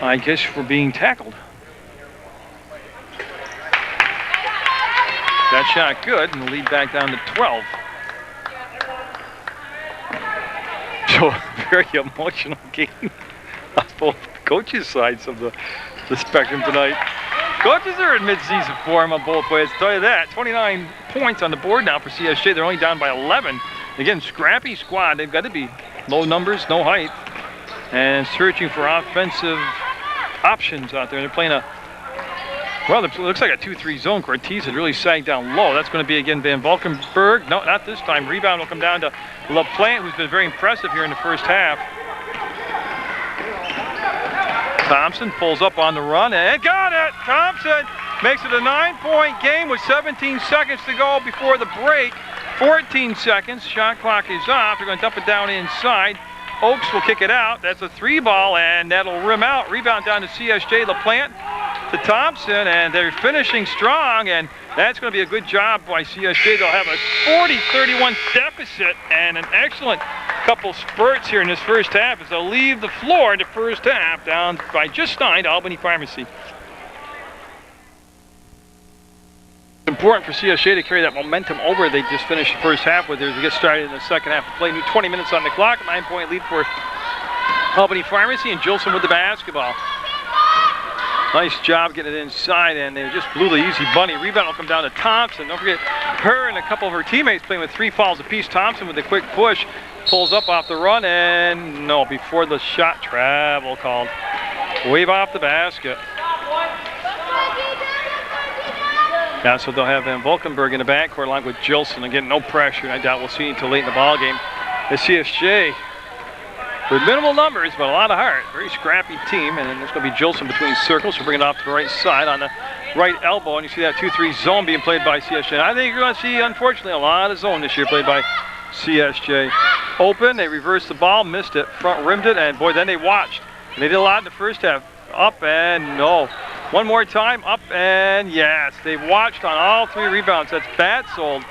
I guess, for being tackled. That shot good, and the lead back down to 12. So, very emotional game on both coaches' sides of the spectrum tonight. Coaches are in mid-season form on both ways, I'll tell you that. 29 points on the board now for CSJ. They're only down by 11. Again, scrappy squad. They've got to be low numbers, no height, and searching for offensive options out there. They're playing a, well, it looks like a 2-3 zone. Cortez had really sagged down low. That's going to be, again, Van Valkenburg. No, not this time. Rebound will come down to LaPlante, who's been very impressive here in the first half. Thompson pulls up on the run and got it. Thompson makes it a 9-point game with 17 seconds to go before the break. 14 seconds. Shot clock is off. They're going to dump it down inside. Oaks will kick it out. That's a 3-ball, and that'll rim out. Rebound down to CSJ. LaPlante to Thompson, and they're finishing strong, and that's going to be a good job by CSJ. They'll have a 40-31 deficit, and an excellent couple spurts here in this first half as they'll leave the floor in the first half down by just 9 to Albany Pharmacy. It's important for CSJ to carry that momentum over. They just finished the first half with as they get started in the second half of play. New 20 minutes on the clock, 9-point lead for Albany Pharmacy, and Gilson with the basketball. Nice job getting it inside, and they just blew the easy bunny. Rebound will come down to Thompson. Don't forget her and a couple of her teammates playing with 3 fouls apiece. Thompson with a quick push, pulls up off the run, and no, before the shot, travel called. Wave off the basket. Yeah, so they'll have Van Valkenburg in the backcourt along with Gilson. Again, no pressure. I doubt we'll see until late in the ball game. The CSJ with minimal numbers, but a lot of heart. Very scrappy team, and then there's going to be Gilson between circles. We'll bring it off to the right side on the right elbow, and you see that 2-3 zone being played by CSJ. I think you're going to see, unfortunately, a lot of zone this year played by CSJ. Open, they reversed the ball, missed it, front rimmed it, and boy, then they watched. And they did a lot in the first half. Up and no. One more time, up and yes. They've watched on all 3 rebounds. That's Batsold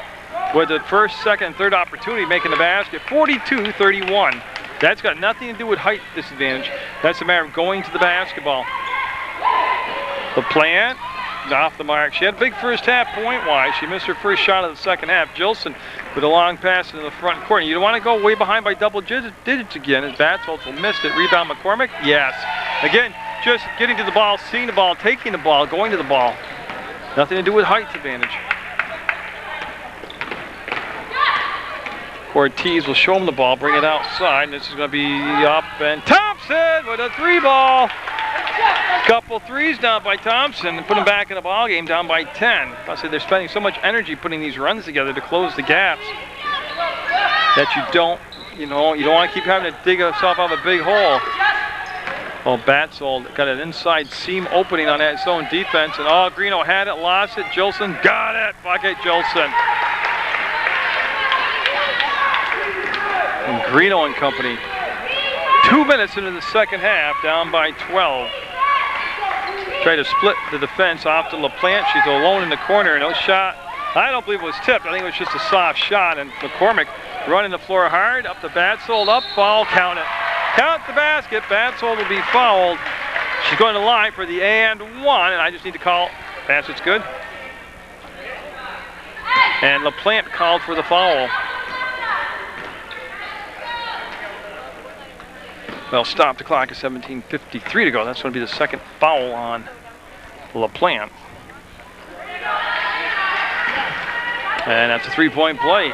with the first, second, and third opportunity making the basket. 42-31. That's got nothing to do with height disadvantage. That's a matter of going to the basketball. LaPlante off the mark. She had a big first half point-wise. She missed her first shot of the second half. Gilson with a long pass into the front court. You don't want to go way behind by double digits again, as Batsold will miss it. Rebound McCormick, yes. Again, just getting to the ball, seeing the ball, taking the ball, going to the ball. Nothing to do with height advantage. Ortiz will show him the ball, bring it outside, and this is going to be up, and Thompson with a 3-ball. Couple threes down by Thompson and put him back in the ball game, down by 10. I said they're spending so much energy putting these runs together to close the gaps that you don't want to keep having to dig yourself out of a big hole. Well, Batsold got an inside seam opening on that zone defense, and Greeno had it, lost it. Gilson got it. Bucket Gilson. And Greeno and company. 2 minutes into the second half, down by 12. Try to split the defense off to LaPlante. She's alone in the corner. No shot I don't believe it was tipped. I think it was just a soft shot, and McCormick running the floor hard, up the Batsold, up, foul, count it. Count the basket. Batsold will be fouled. She's going to line for the and one, and I just need to call. Basket's good. And LaPlante called for the foul. They'll stop the clock at 17:53 to go. That's going to be the second foul on LaPlante. And that's a three-point play.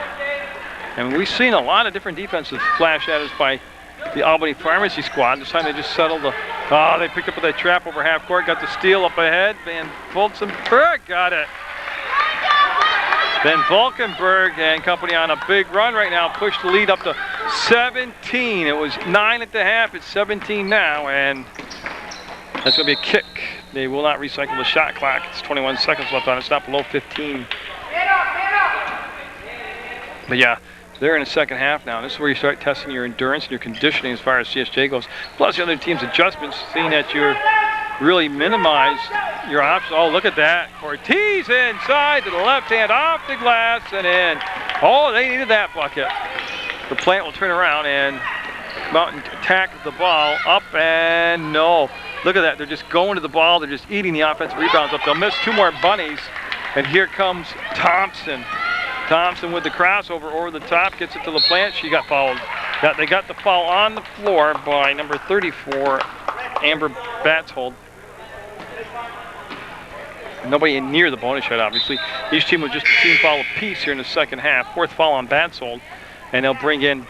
And we've seen a lot of different defensive flash at us by the Albany Pharmacy squad. This time they just settled the... Oh, they picked up with that trap over half court, got the steal up ahead. Van Volkenberg got it. Van Volkenberg and company on a big run right now. Pushed the lead up to 17. It was 9 at the half. It's 17 now, and that's going to be a kick. They will not recycle the shot clock. It's 21 seconds left on it. It's not below 15. But yeah, they're in the second half now. This is where you start testing your endurance and your conditioning as far as CSJ goes. Plus the other team's adjustments, seeing that you're really minimized your options. Oh, look at that. Ortiz inside to the left hand, off the glass and in. Oh, they needed that bucket. LaPlante will turn around and come out and attack the ball up and no. Look at that. They're just going to the ball. They're just eating the offensive rebounds up. They'll miss two more bunnies. And here comes Thompson. Thompson with the crossover over the top, gets it to LaPlante. She got fouled. They got the foul on the floor by number 34, Amber Batsold. Nobody near the bonus shot, obviously. Each team was just a team foul apiece here in the second half. Fourth foul on Batsold. And they'll bring in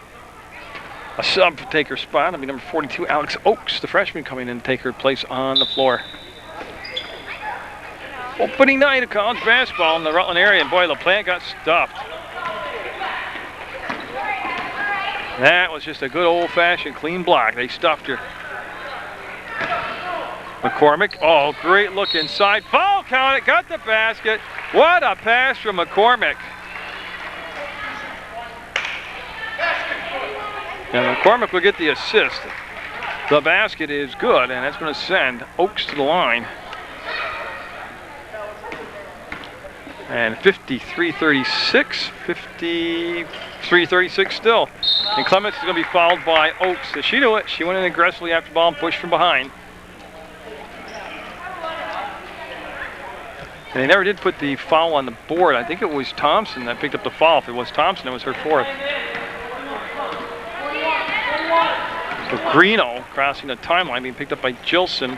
a sub to take her spot. That'll be number 42, Alex Oakes, the freshman, coming in to take her place on the floor. Opening night of college basketball in the Rutland area, and boy, LaPlante got stuffed. That was just a good old-fashioned clean block. They stuffed her. McCormick, oh, great look inside. Foul count it, got the basket. What a pass from McCormick. And McCormick will get the assist. The basket is good, and that's going to send Oakes to the line. And 53-36, 53-36 still. And Clements is going to be fouled by Oakes. So she knew it. She went in aggressively after the ball and pushed from behind. And they never did put the foul on the board. I think it was Thompson that picked up the foul. If it was Thompson, it was her fourth. So Greeno crossing the timeline, being picked up by Gilson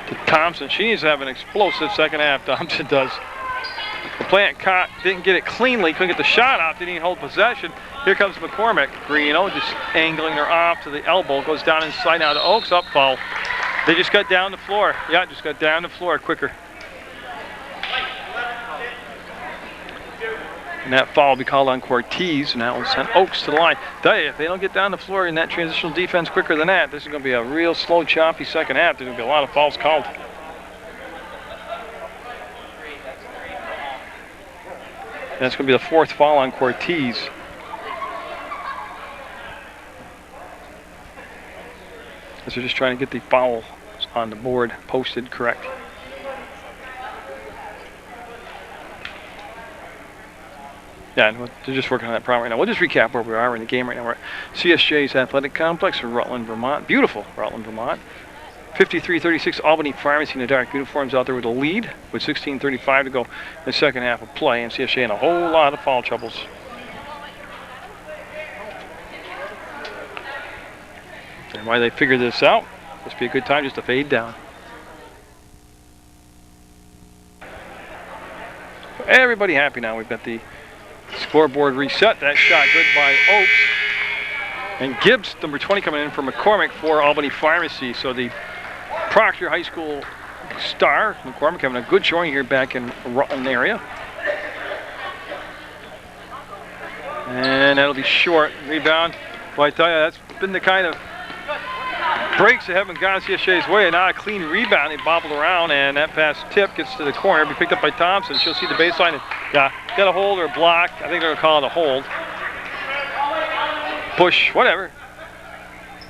to Thompson. She needs to have an explosive second half. Thompson does. LaPlante caught, didn't get it cleanly, couldn't get the shot off, didn't even hold possession. Here comes McCormick. Greeno just angling her off to the elbow, goes down inside now to Oakes, up foul. They just got down the floor. Yeah, just got down the floor quicker. And that foul will be called on Cortez, and that will send Oakes to the line. Tell you, if they don't get down the floor in that transitional defense quicker than that, this is going to be a real slow, choppy second half. There's going to be a lot of fouls called. And that's going to be the fourth foul on Cortez. As they're just trying to get the foul on the board posted correct. Yeah, they're just working on that problem right now. We'll just recap where we are in the game right now. We're at CSJ's Athletic Complex in Rutland, Vermont. Beautiful Rutland, Vermont. 53-36, Albany Pharmacy in the dark uniforms out there with a lead with 16:35 to go in the second half of play, and CSJ in a whole lot of foul troubles. And why they figured this out, must be a good time just to fade down. Everybody happy now. We've got the scoreboard reset. That shot good by Oakes. And Gibbs, number 20, coming in for McCormick for Albany Pharmacy. So the Proctor High School star, McCormick, having a good showing here back in Rutland area. And that'll be short. Rebound. Well, I tell you, that's been the kind of breaks that haven't gone CSJ's way. Not a clean rebound. They bobbled around, and that pass tip gets to the corner. Be picked up by Thompson. She'll see the baseline. And, yeah, got a hold or a block. I think they're going to call it a hold. Push, whatever.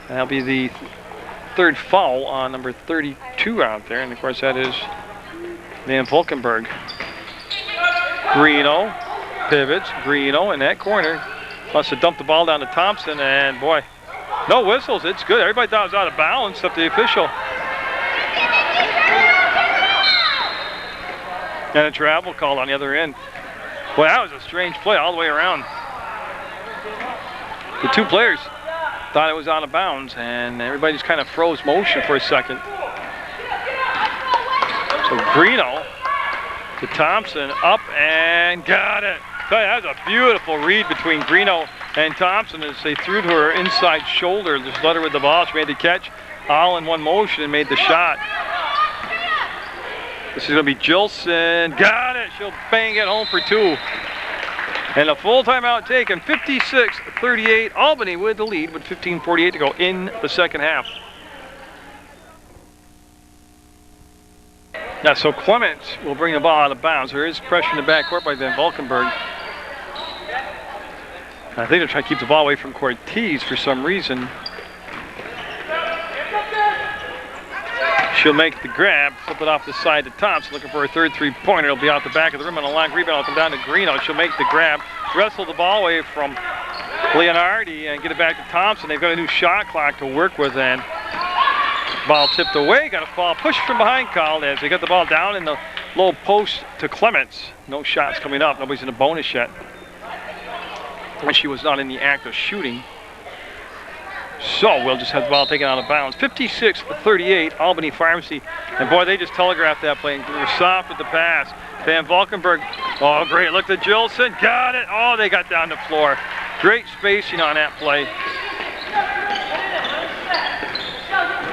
That'll be the third foul on number 32 out there. And, of course, that is Van Volkenberg. Greeno pivots. Greeno in that corner. Wants to dump the ball down to Thompson, and boy, no whistles. It's good. Everybody thought it was out of bounds except the official. And a travel call on the other end. Boy, that was a strange play all the way around. The two players thought it was out of bounds, and everybody just kind of froze motion for a second. So Greeno to Thompson, up and got it. That was a beautiful read between Greeno and Thompson as they threw to her inside shoulder. Just let her with the ball. She made the catch all in one motion and made the shot. This is going to be Jilson. Got it. She'll bang it home for two. And a full timeout taken. 56-38. Albany with the lead with 15:48 to go in the second half. Now, so Clements will bring the ball out of bounds. There is pressure in the backcourt by Van Valkenburg. I think they're trying to keep the ball away from Cortez for some reason. She'll make the grab, flip it off the side to Thompson, looking for a third three-pointer. It'll be out the back of the rim on a long rebound. It'll come down to Greeno. She'll make the grab, wrestle the ball away from Leonardi, and get it back to Thompson. They've got a new shot clock to work with, and ball tipped away. Got a foul, push from behind called as they got the ball down in the low post to Clements. No shots coming up. Nobody's in a bonus yet. And she was not in the act of shooting. So we'll just have the ball taken out of bounds. 56-38, Albany Pharmacy. And boy, they just telegraphed that play. They were soft with the pass. Van Valkenburg, oh great, look at Jilson, got it. Oh, they got down the floor. Great spacing on that play.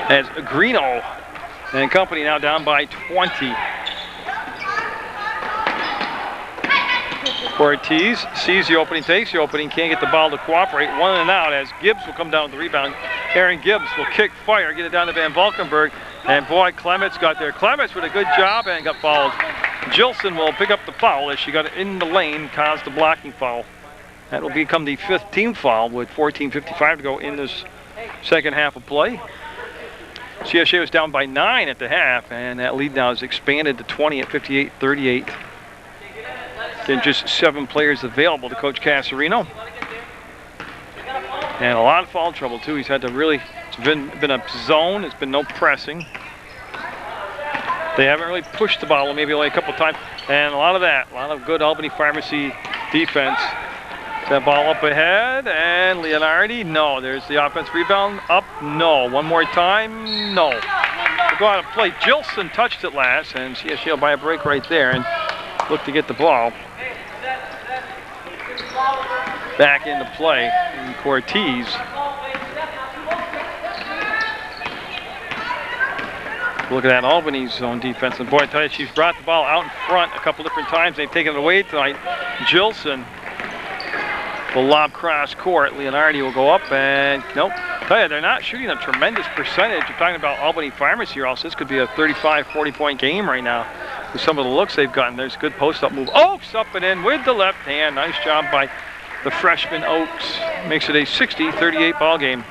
As Greeno and company now down by 20. Cortez sees the opening, takes the opening, can't get the ball to cooperate. One and out as Gibbs will come down with the rebound. Aaron Gibbs will kick fire, get it down to Van Valkenburg. And boy, Clements got there. Clements with a good job and got fouled. Jilson will pick up the foul as she got it in the lane, caused the blocking foul. That will become the fifth team foul with 14:55 to go in this second half of play. CSJ was down by 9 at the half, and that lead now is expanded to 20 at 58-38. Then just 7 players available to Coach Casarino. And a lot of foul trouble too. He's had to really, it's been a zone, it's been no pressing. They haven't really pushed the ball, maybe only a couple times. And a lot of good Albany Pharmacy defense. That ball up ahead, and Leonardi, no. There's the offense rebound, up, no. One more time, no. We'll go out and play. Jilson touched it last, and CSJ will buy a break right there and look to get the ball back into play. And Cortez look at that Albany's zone defense. And boy, I tell you, she's brought the ball out in front a couple different times. They've taken it away tonight. Jilson will lob cross court. Leonardi will go up and nope. I tell you, they're not shooting a tremendous percentage. You're talking about Albany Pharmacy here also. This could be a 35-40 point game right now with some of the looks they've gotten. There's a good post-up move. Oaks up and in with the left hand. Nice job by the freshman Oaks. Makes it a 60-38 ball game.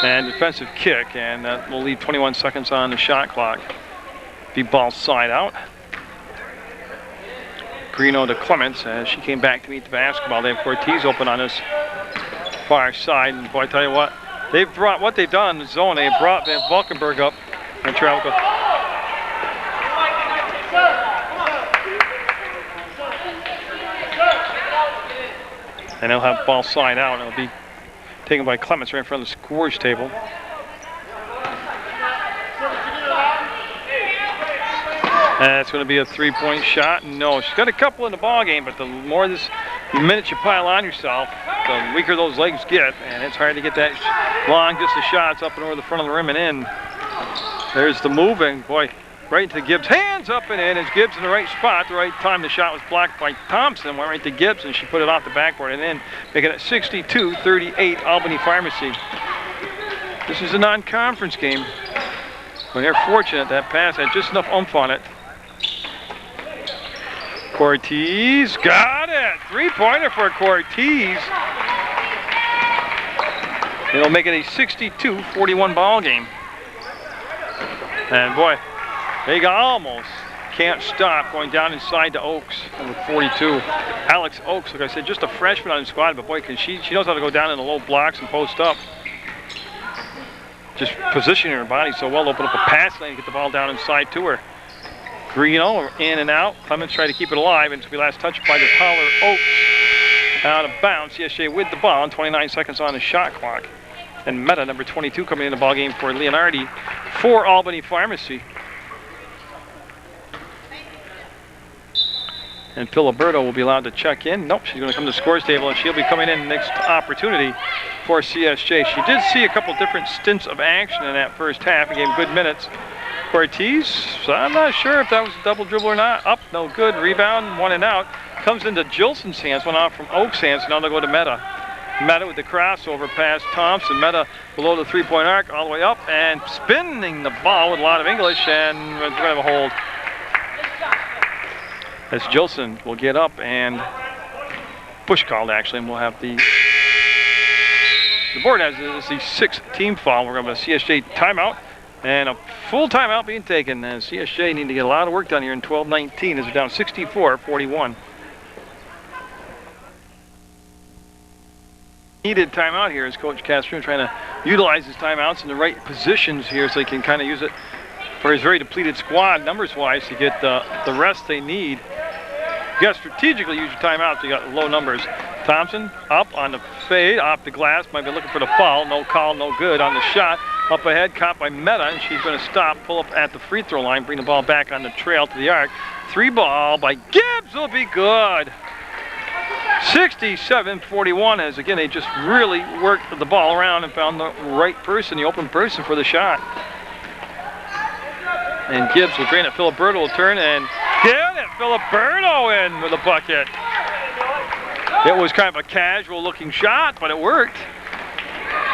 And defensive kick, and that will leave 21 seconds on the shot clock. Be ball side out. Greeno to Clements as she came back to meet the basketball. They have Cortez open on this far side, and boy, I tell you what, they've brought what they've done in the zone. They brought Van Valkenburg up and travel. And they'll have ball side out, and it'll be taken by Clements right in front of the scorer's table. And it's going to be a three-point shot. No, she's got a couple in the ball game, but the minutes you pile on yourself, the weaker those legs get, and it's hard to get that long distance shots up and over the front of the rim and in. There's the move, and boy, right into Gibbs. Hands up and in. It's Gibbs in the right spot, the right time. The shot was blocked by Thompson. Went right to Gibbs, and she put it off the backboard and in, making it 62-38 Albany Pharmacy. This is a non-conference game. But they're fortunate that pass had just enough oomph on it. Cortez got it. Three-pointer for Cortez. It'll make it a 62-41 ball game. And boy, they got almost can't stop going down inside to Oaks, number 42. Alex Oaks, like I said, just a freshman on the squad, but boy, she knows how to go down in the low blocks and post up. Just positioning her body so well, open up a pass lane, get the ball down inside to her. Greeno in and out. Clements try to keep it alive, and to be last touched by the taller Oaks. Out of bounds. CSJ with the ball, and 29 seconds on the shot clock. And Meta, number 22, coming in the ball game for Leonardi for Albany Pharmacy. And Filiberto will be allowed to check in. Nope, she's going to come to the scores table, and she'll be coming in next opportunity for CSJ. She did see a couple different stints of action in that first half and gave good minutes. Ortiz, so I'm not sure if that was a double dribble or not. Up, no good. Rebound, one and out. Comes into Gilson's hands, went off from Oaks' hands. Now they'll go to Meta. Meta with the crossover pass. Thompson, Meta below the three-point arc, all the way up, and spinning the ball with a lot of English, and we're going to have a hold. As Gilson will get up and push called, actually, and we'll have the board has the sixth team foul. We're going to have a CSJ timeout and a full timeout being taken, as CSJ need to get a lot of work done here in 12-19 as they're down 64-41. Needed timeout here as Coach Castro trying to utilize his timeouts in the right positions here so they can kind of use it for his very depleted squad numbers-wise to get the rest they need. You got to strategically use your timeouts. You got low numbers. Thompson up on the fade, off the glass. Might be looking for the foul. No call, no good on the shot. Up ahead, caught by Meta, and she's going to stop, pull up at the free throw line, bring the ball back on the trail to the arc. Three ball by Gibbs will be good. 67-41, as again they just really worked the ball around and found the right person, the open person for the shot. And Gibbs will drain it. Filiberto will turn and get it. Filiberto in with a bucket. It was kind of a casual looking shot, but it worked.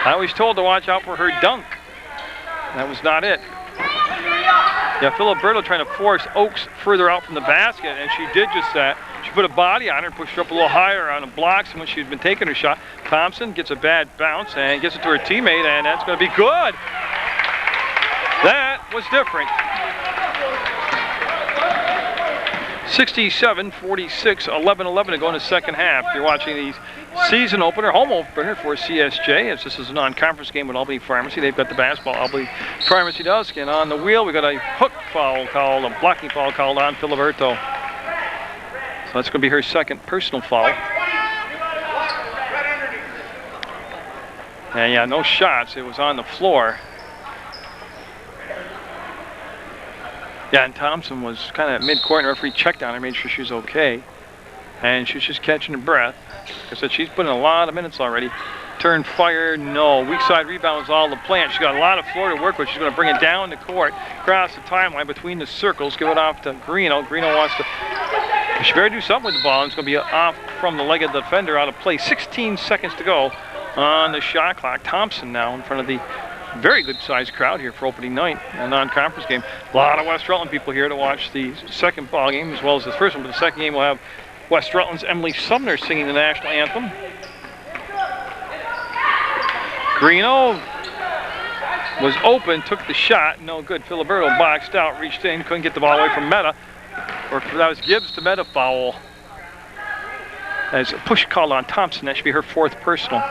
I was told to watch out for her dunk. That was not it. Yeah, Filiberto trying to force Oaks further out from the basket, and she did just that. She put a body on her and pushed her up a little higher on the blocks than when she'd been taking her shot. Thompson gets a bad bounce and gets it to her teammate, and that's going to be good. That was different. 67-46, 11-11 to go in the second half. You're watching the season opener, home opener for CSJ, as this is a non-conference game with Albany Pharmacy. They've got the basketball. Albany Pharmacy does. And on the wheel, we got a hook foul called, a blocking foul called on Filiberto. So that's going to be her second personal foul. And yeah, no shots. It was on the floor. Yeah, and Thompson was kind of at mid-court, and the referee checked on her, made sure she was okay. And she was just catching her breath. Like I said, she's put in a lot of minutes already. Turn, fire, no. Weak side rebound was all the plan. She's got a lot of floor to work with. She's going to bring it down the court, cross the timeline between the circles, give it off to Greeno. Greeno wants to, she better do something with the ball. It's going to be off from the leg of the defender, out of play. 16 seconds to go on the shot clock. Thompson now in front of the very good-sized crowd here for opening night, a non-conference game. A lot of West Rutland people here to watch the second ball game as well as the first one. But the second game will have West Rutland's Emily Sumner singing the national anthem. Greeno was open, took the shot, no good. Filiberto boxed out, reached in, couldn't get the ball away from Meta. Or that was Gibbs to Meta foul. As a push called on Thompson, that should be her fourth personal.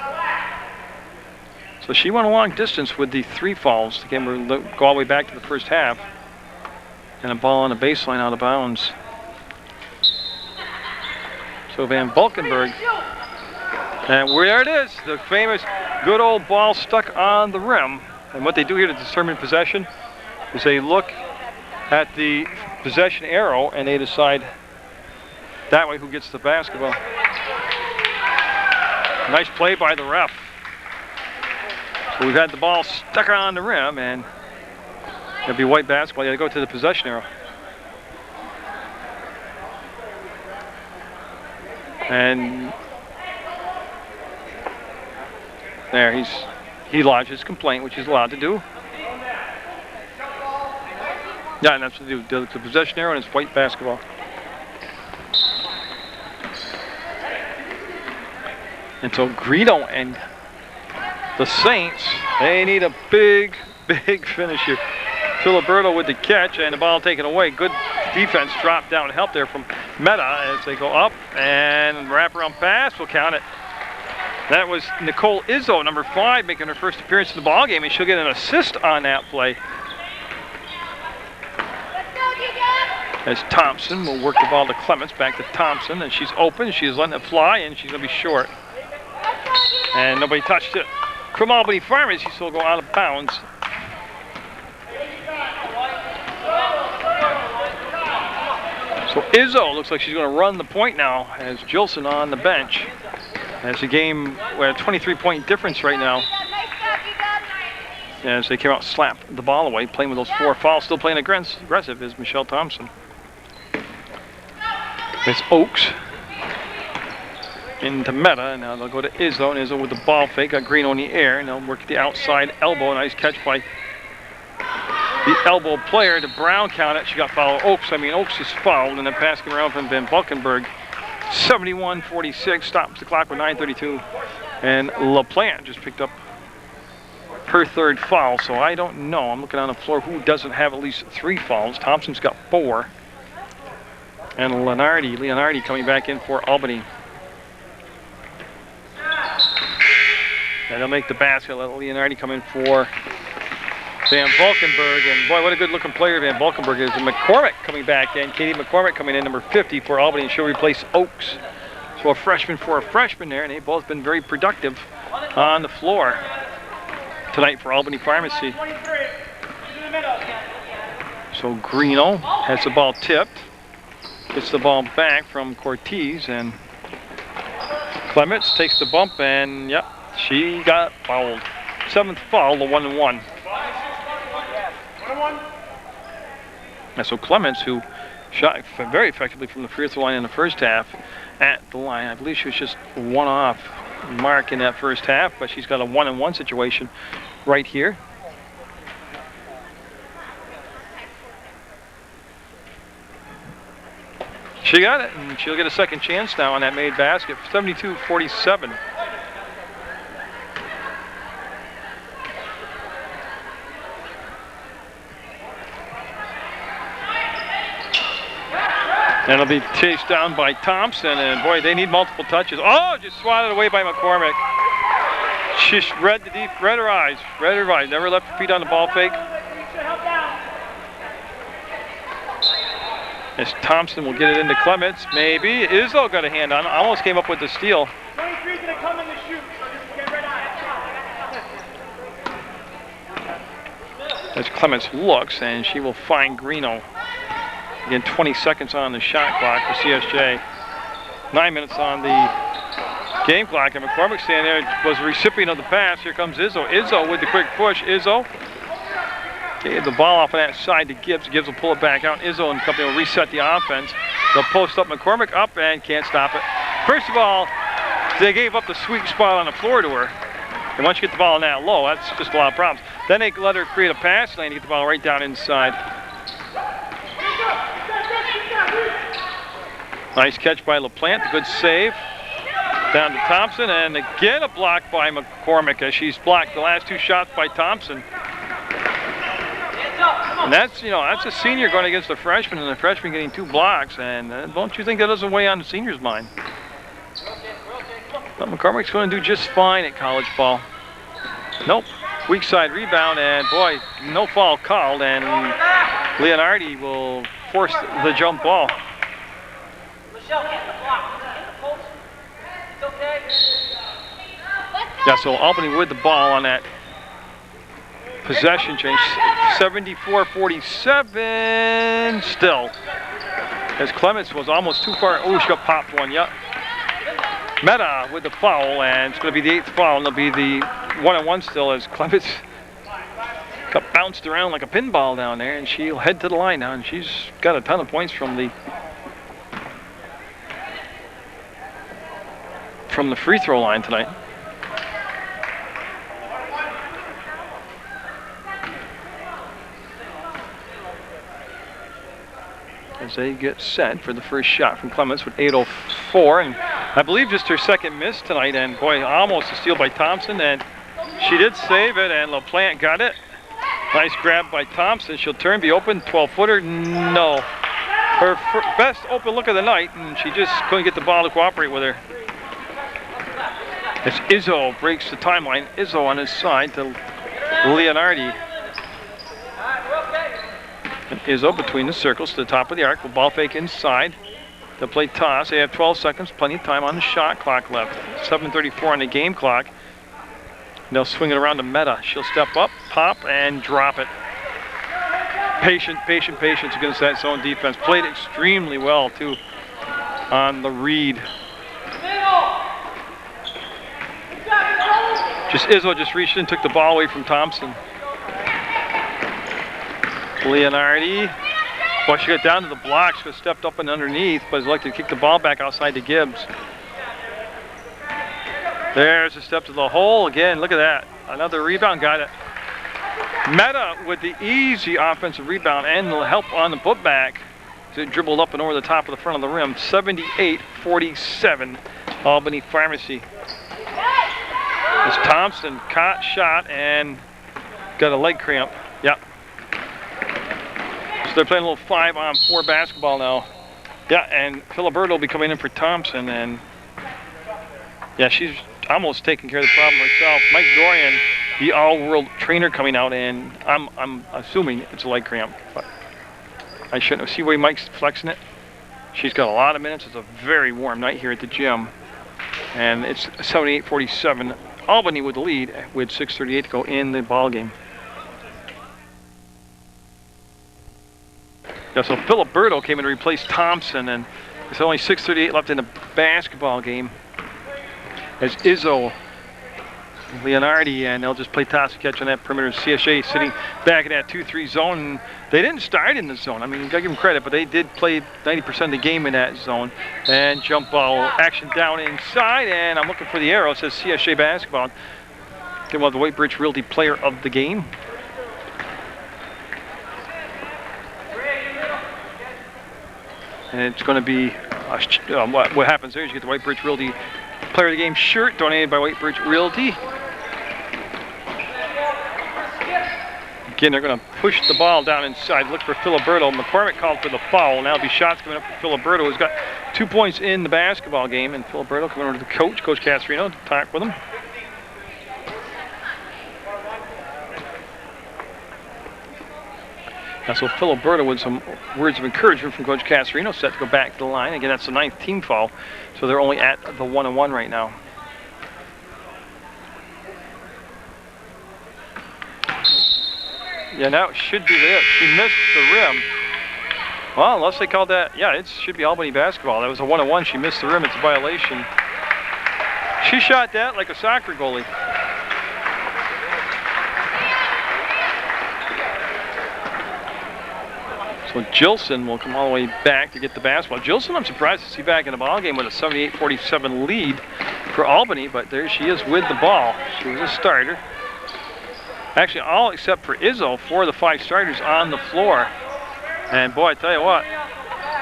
So she went a long distance with the three fouls. The game will go all the way back to the first half. And a ball on the baseline out of bounds. So Van Valkenburg. And there it is, the famous good old ball stuck on the rim. And what they do here to determine possession is they look at the possession arrow and they decide that way who gets the basketball. Nice play by the ref. So we've had the ball stuck on the rim, and it'll be white basketball. You gotta go to the possession arrow. And there, he lodged his complaint, which he's allowed to do. Yeah, and that's what they do. The possession arrow, and it's white basketball. And so Greeno and the Saints, they need a big finish here. Filiberto with the catch, and the ball taken away. Good defense, drop down help there from Meta as they go up, and wraparound pass will count it. That was Nicole Izzo, number 5, making her first appearance in the ball game, and she'll get an assist on that play. As Thompson will work the ball to Clements, back to Thompson, and she's open, she's letting it fly, and she's going to be short. And nobody touched it. From Albany Pharmacy, she'll go out of bounds. So Izzo looks like she's going to run the point now, as Jilson on the bench. As the game, we're at a 23-point difference right now. As they came out and slapped the ball away, playing with those 4 fouls, still playing aggressive is Michelle Thompson. It's Oaks into Meta, and now they'll go to Izzo, and Izzo with the ball fake, got Green on the air, and they'll work at the outside elbow. Nice catch by the elbow player. To Brown count it. She got fouled. Oaks is fouled, and then passing around from Van Valkenburg. 71-46, stops the clock with 9:32, and LaPlante just picked up her 3rd foul, so I don't know. I'm looking on the floor who doesn't have at least 3 fouls. Thompson's got 4. And Leonardi coming back in for Albany. And they'll make the basket. Let Leonardi come in for Van Valkenburg. And boy, what a good looking player Van Valkenburg is. And McCormick coming back in. Katie McCormick coming in, number 50 for Albany, and she'll replace Oaks. So a freshman for a freshman there, and they've both been very productive on the floor tonight for Albany Pharmacy. So Greeno has the ball tipped. Gets the ball back from Cortez, and Clements takes the bump, and yep, she got fouled. 7th foul, the 1-1. And so Clements, who shot very effectively from the free throw line in the first half, at the line. I believe she was just 1 off mark in that first half, but she's got a 1-on-1 situation right here. She got it, and she'll get a second chance now on that made basket. 72-47. And it'll be chased down by Thompson, and boy, they need multiple touches. Oh, just swatted away by McCormick. She read her eyes, never left her feet on the ball fake. As Thompson will get it into Clements, maybe. Izzo got a hand on it, almost came up with the steal. 23's gonna come in the shoot, so just get right on. As Clements looks, and she will find Greeno. Again, 20 seconds on the shot clock for CSJ. 9 minutes on the game clock, and McCormick standing there was the recipient of the pass. Here comes Izzo. Izzo with the quick push. Izzo gave the ball off on that side to Gibbs. Gibbs will pull it back out. Izzo and company will reset the offense. They'll post up McCormick up and can't stop it. First of all, they gave up the sweet spot on the floor to her. And once you get the ball that low, that's just a lot of problems. Then they let her create a pass lane to get the ball right down inside. Nice catch by LaPlante, a good save. Down to Thompson, and again a block by McCormick as she's blocked the last 2 shots by Thompson. And that's, that's a senior going against a freshman, and the freshman getting 2 blocks, and don't you think that doesn't weigh on the senior's mind? But McCormick's going to do just fine at college ball. Nope, weak side rebound, and boy, no foul called, and Leonardi will force the jump ball. Yeah, so Albany with the ball on that possession change. 74-47 still. As Clements was almost too far. Oh, she got popped one, yep. Meta with the foul, and it's going to be the 8th foul, and it'll be the 1-on-1 still as Clements got bounced around like a pinball down there, and she'll head to the line now, and she's got a ton of points from the free throw line tonight. As they get set for the first shot from Clements with 8:04, and I believe just her second miss tonight, and boy, almost a steal by Thompson, and she did save it, and LaPlante got it. Nice grab by Thompson. She'll turn, be open, 12-footer. No. Her best open look of the night, and she just couldn't get the ball to cooperate with her. As Izzo breaks the timeline. Izzo on his side to Leonardi. And Izzo between the circles to the top of the arc. With ball fake inside. They'll play toss. They have 12 seconds. Plenty of time on the shot clock left. 7:34 on the game clock. And they'll swing it around to Meta. She'll step up, pop, and drop it. Patience against that zone defense. Played extremely well, too, on the read. Izzo just reached in, took the ball away from Thompson. Leonardi. Boy, she got down to the block. She could have stepped up and underneath, but has elected to kick the ball back outside to Gibbs. There's a step to the hole again. Look at that. Another rebound. Got it. Meta with the easy offensive rebound and the help on the putback. It dribbled up and over the top of the front of the rim. 78-47, Albany Pharmacy. As Thompson caught shot and got a leg cramp. Yep. So they're playing a little 5-on-4 basketball now. Yeah, and Filiberto will be coming in for Thompson, and yeah, she's almost taking care of the problem herself. Mike Dorian, the all-world trainer, coming out, and I'm assuming it's a leg cramp, but I shouldn't. See where Mike's flexing it? She's got a lot of minutes. It's a very warm night here at the gym, and it's 78-47. Albany with the lead with 6:38 to go in the ball game. Yeah, so Filiberto came in to replace Thompson, and there's only 6:38 left in the basketball game. As Izzo, Leonardi, and they'll just play toss and catch on that perimeter. CSJ sitting back in that 2-3 zone. And they didn't start in the zone. I mean, you gotta give them credit, but they did play 90% of the game in that zone. And jump ball action down inside, and I'm looking for the arrow. It says CSJ basketball. Give one of the White Bridge Realty player of the game. And it's going to be what happens there is you get the White Bridge Realty Player of the Game shirt donated by White Bridge Realty. Again, they're going to push the ball down inside. Look for Filiberto. McCormick called for the foul. Now it'll be shots coming up for Filiberto, who's got 2 points in the basketball game. And Filiberto coming over to the coach, Coach Casarino, to talk with him. Now, so Filiberto with some words of encouragement from Coach Casarino, set to go back to the line. Again, that's the 9th team foul, so they're only at the 1-on-1 right now. Yeah, now it should be it. She missed the rim. Well, unless they called that, yeah, it should be Albany basketball. That was a 1-on-1. She missed the rim. It's a violation. She shot that like a soccer goalie. So Jilson will come all the way back to get the basketball. Jilson, I'm surprised to see back in the ball game with a 78-47 lead for Albany, but there she is with the ball. She was a starter. Actually, all except for Izzo, 4 of the 5 starters on the floor. And boy, I tell you what,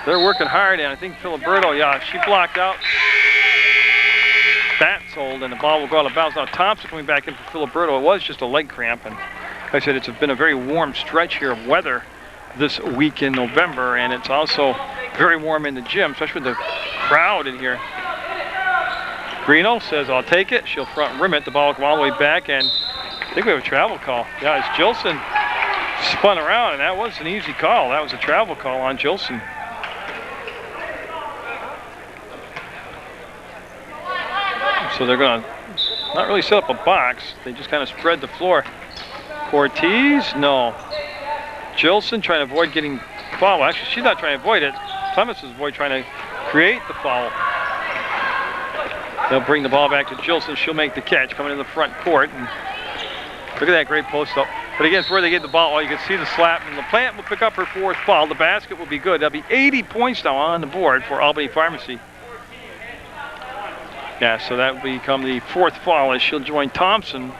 they're working hard, and I think Filiberto, yeah, she blocked out. That's old, and the ball will go out of bounds. Now Thompson coming back in for Filiberto. It was just a leg cramp, and like I said, it's been a very warm stretch here of weather this week in November, and it's also very warm in the gym, especially with the crowd in here. Greeno says, I'll take it. She'll front rim it. The ball will come all the way back, and I think we have a travel call. Yeah, it's Jilson spun around, and that was an easy call. That was a travel call on Jilson. So they're going to not really set up a box. They just kind of spread the floor. Cortez, no. Jilson trying to avoid getting foul. Actually, she's not trying to avoid it. Clemens is trying to create the foul. They'll bring the ball back to Jilson. She'll make the catch coming in the front court. And look at that great post up. But again, it's where they get the ball. Well, you can see the slap. And LaPlante will pick up her 4th foul. The basket will be good. That'll be 80 points now on the board for Albany Pharmacy. Yeah, so that will become the 4th foul as she'll join Thompson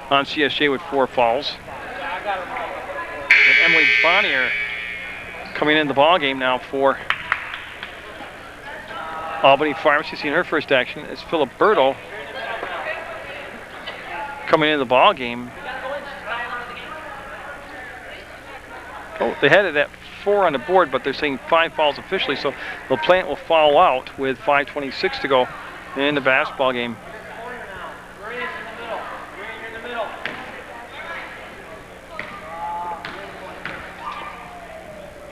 on CSJ with 4 fouls. And Emily Bonnier coming in the ball game now for Albany Pharmacy. Seeing her first action is Filiberto coming into the ball game. Oh, they had it at 4 on the board, but they're saying 5 fouls officially, so LaPlante will foul out with 5:26 to go in the basketball game.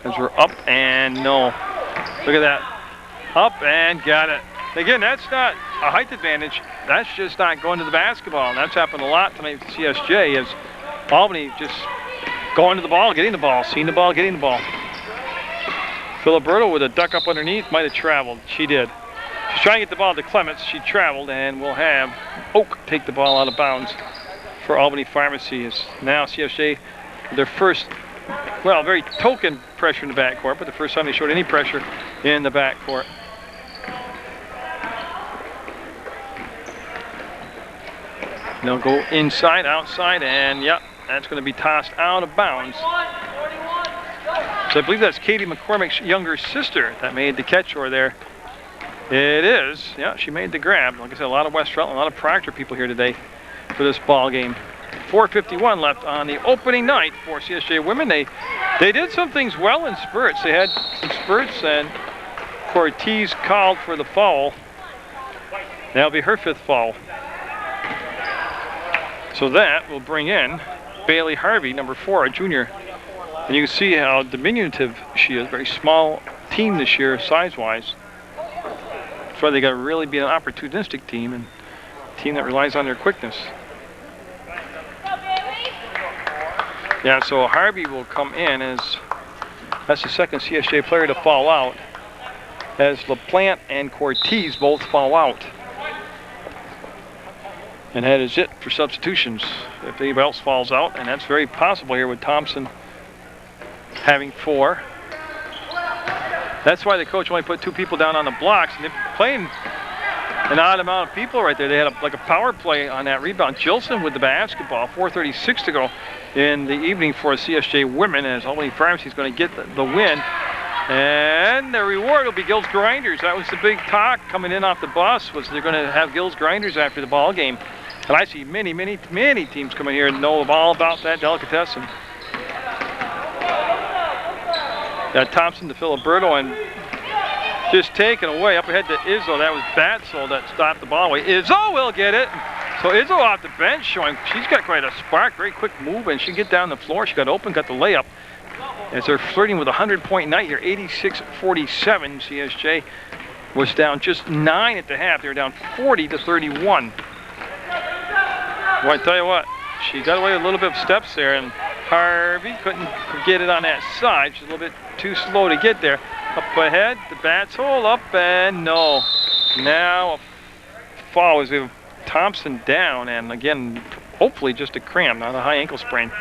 As we're up and no. Look at that. Up and got it. Again, that's not a height advantage. That's just not going to the basketball. And that's happened a lot tonight with CSJ as Albany just going to the ball, getting the ball, seeing the ball, getting the ball. Filiberto with a duck up underneath, might have traveled. She did. She's trying to get the ball to Clements. She traveled, and we'll have Oak take the ball out of bounds for Albany Pharmacy. Is now CSJ their first, well, very token pressure in the backcourt, but the first time they showed any pressure in the backcourt. They'll go inside, outside, and yep, that's going to be tossed out of bounds. So I believe that's Katie McCormick's younger sister that made the catch over there. It is. Yeah, she made the grab. Like I said, a lot of West Rutland, a lot of Proctor people here today for this ball game. 4:51 left on the opening night for CSJ women. They did some things well in spurts. They had some spurts, and Cortez called for the foul. That'll be her 5th foul. So that will bring in Bailey Harvey, number 4, a junior. And you can see how diminutive she is. Very small team this year, size-wise. That's why they got to really be an opportunistic team and a team that relies on their quickness. Yeah, so Harvey will come in as that's the second CSJ player to foul out, as LaPlante and Cortez both foul out. And that is it for substitutions. If anybody else falls out, and that's very possible here with Thompson having 4. That's why the coach only put 2 people down on the blocks, and they're playing an odd amount of people right there. They had like a power play on that rebound. Gilson with the basketball, 4:36 to go in the evening for CSJ women, as Albany Pharmacy is going to get the win. And the reward will be Gills Grinders. That was the big talk coming in off the bus, was they're going to have Gills Grinders after the ball game. And I see many teams coming here and know all about that delicatessen. Got Thompson to Filiberto, and just taken away up ahead to Izzo. That was Batzel that stopped the ball away. Izzo will get it. So Izzo off the bench showing she's got quite a spark, very quick move, and she can get down the floor. She got open, got the layup. As they're flirting with a 100-point night here, 86-47. CSJ was down just 9 at the half. They were down 40-31. Well, I tell you what, she got away with a little bit of steps there, and Harvey couldn't get it on that side. She's a little bit too slow to get there. Up ahead, the bats hold up, and no. Now a foul as we have Thompson down, and again, hopefully just a cramp, not a high ankle sprain.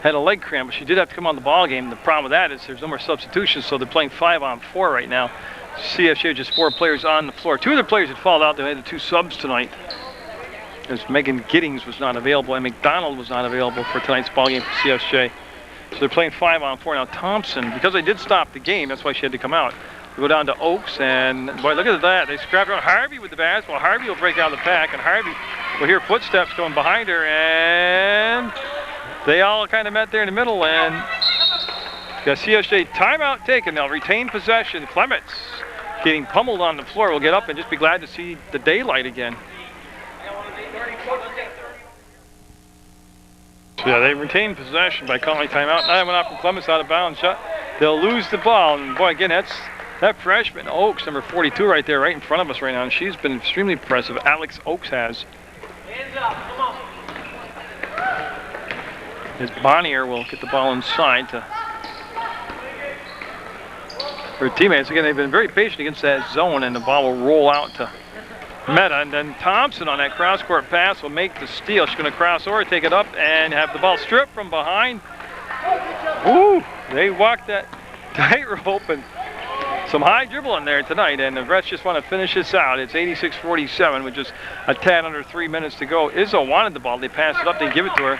Had a leg cramp, but she did have to come on the ball game. The problem with that is there's no more substitutions, so they're playing 5-on-4 right now. CSJ just 4 players on the floor. 2 of the players had fallen out. They had the 2 subs tonight, as Megan Giddings was not available and McDonald was not available for tonight's ball game for CSJ. So they're playing 5-on-4 now. Thompson, because they did stop the game, that's why she had to come out. We go down to Oaks, and boy, look at that. They scrap around Harvey with the basketball. Harvey will break out of the pack, and Harvey will hear footsteps going behind her, and they all kind of met there in the middle, and got CSJ timeout taken. They'll retain possession. Clements getting pummeled on the floor. We'll get up and just be glad to see the daylight again. So yeah, they retain possession by calling timeout. Now went off from Clements, out of bounds shot. They'll lose the ball, and boy, again, that's that freshman Oaks, number 42, right there, right in front of us right now. And she's been extremely impressive. Alex Oaks has. Hands up, come on. As Bonnier will get the ball inside to her teammates. Again, they've been very patient against that zone, and the ball will roll out to Meta, and then Thompson on that cross-court pass will make the steal. She's going to cross over, take it up, and have the ball stripped from behind. Woo! They walked that tightrope, and some high dribbling there tonight, and the refs just want to finish this out. It's 86-47 with just a tad under 3 minutes to go. Izzo wanted the ball. They passed it up. They give it to her.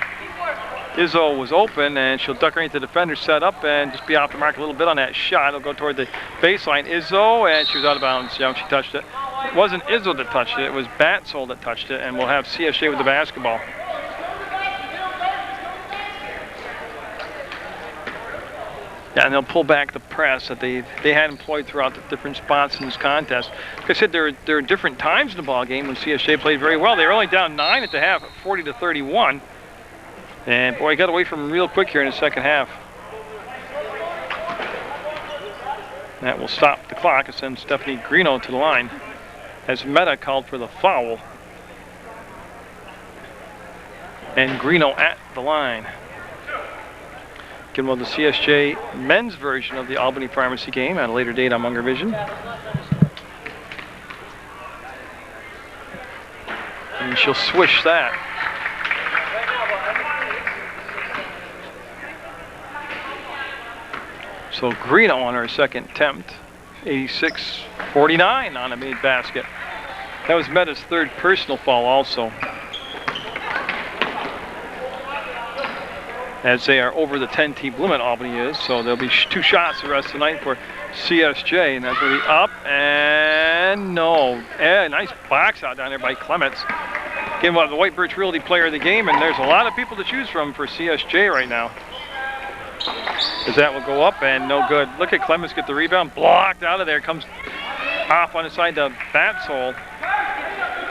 Izzo was open, and she'll duck underneath the defender, set up, and just be off the mark a little bit on that shot. It'll go toward the baseline. Izzo, and she was out of bounds. Yeah, when she touched it. It wasn't Izzo that touched it. It was Batsol that touched it, and we'll have CSJ with the basketball. Yeah, and they'll pull back the press that they had employed throughout the different spots in this contest. Like I said, there are different times in the ball game when CSJ played very well. They were only down 9 at the half, 40-31. And boy, got away from them real quick here in the second half. That will stop the clock and send Stephanie Greeno to the line as Meta called for the foul. And Greeno at the line. Again, well, the CSJ men's version of the Albany Pharmacy game at a later date on Munger Vision. And she'll swish that. So Greeno on her second attempt, 86-49 on a made basket. That was Meta's third personal foul also. As they are over the 10-team limit, Albany is, so there'll be 2 shots the rest of the night for CSJ, and that's going to be up and no. Nice box out down there by Clements. Again, we'll have the White Birch Realty player of the game, and there's a lot of people to choose from for CSJ right now. As that will go up and no good. Look at Clements get the rebound, blocked out of there, comes off on the side to Batsol.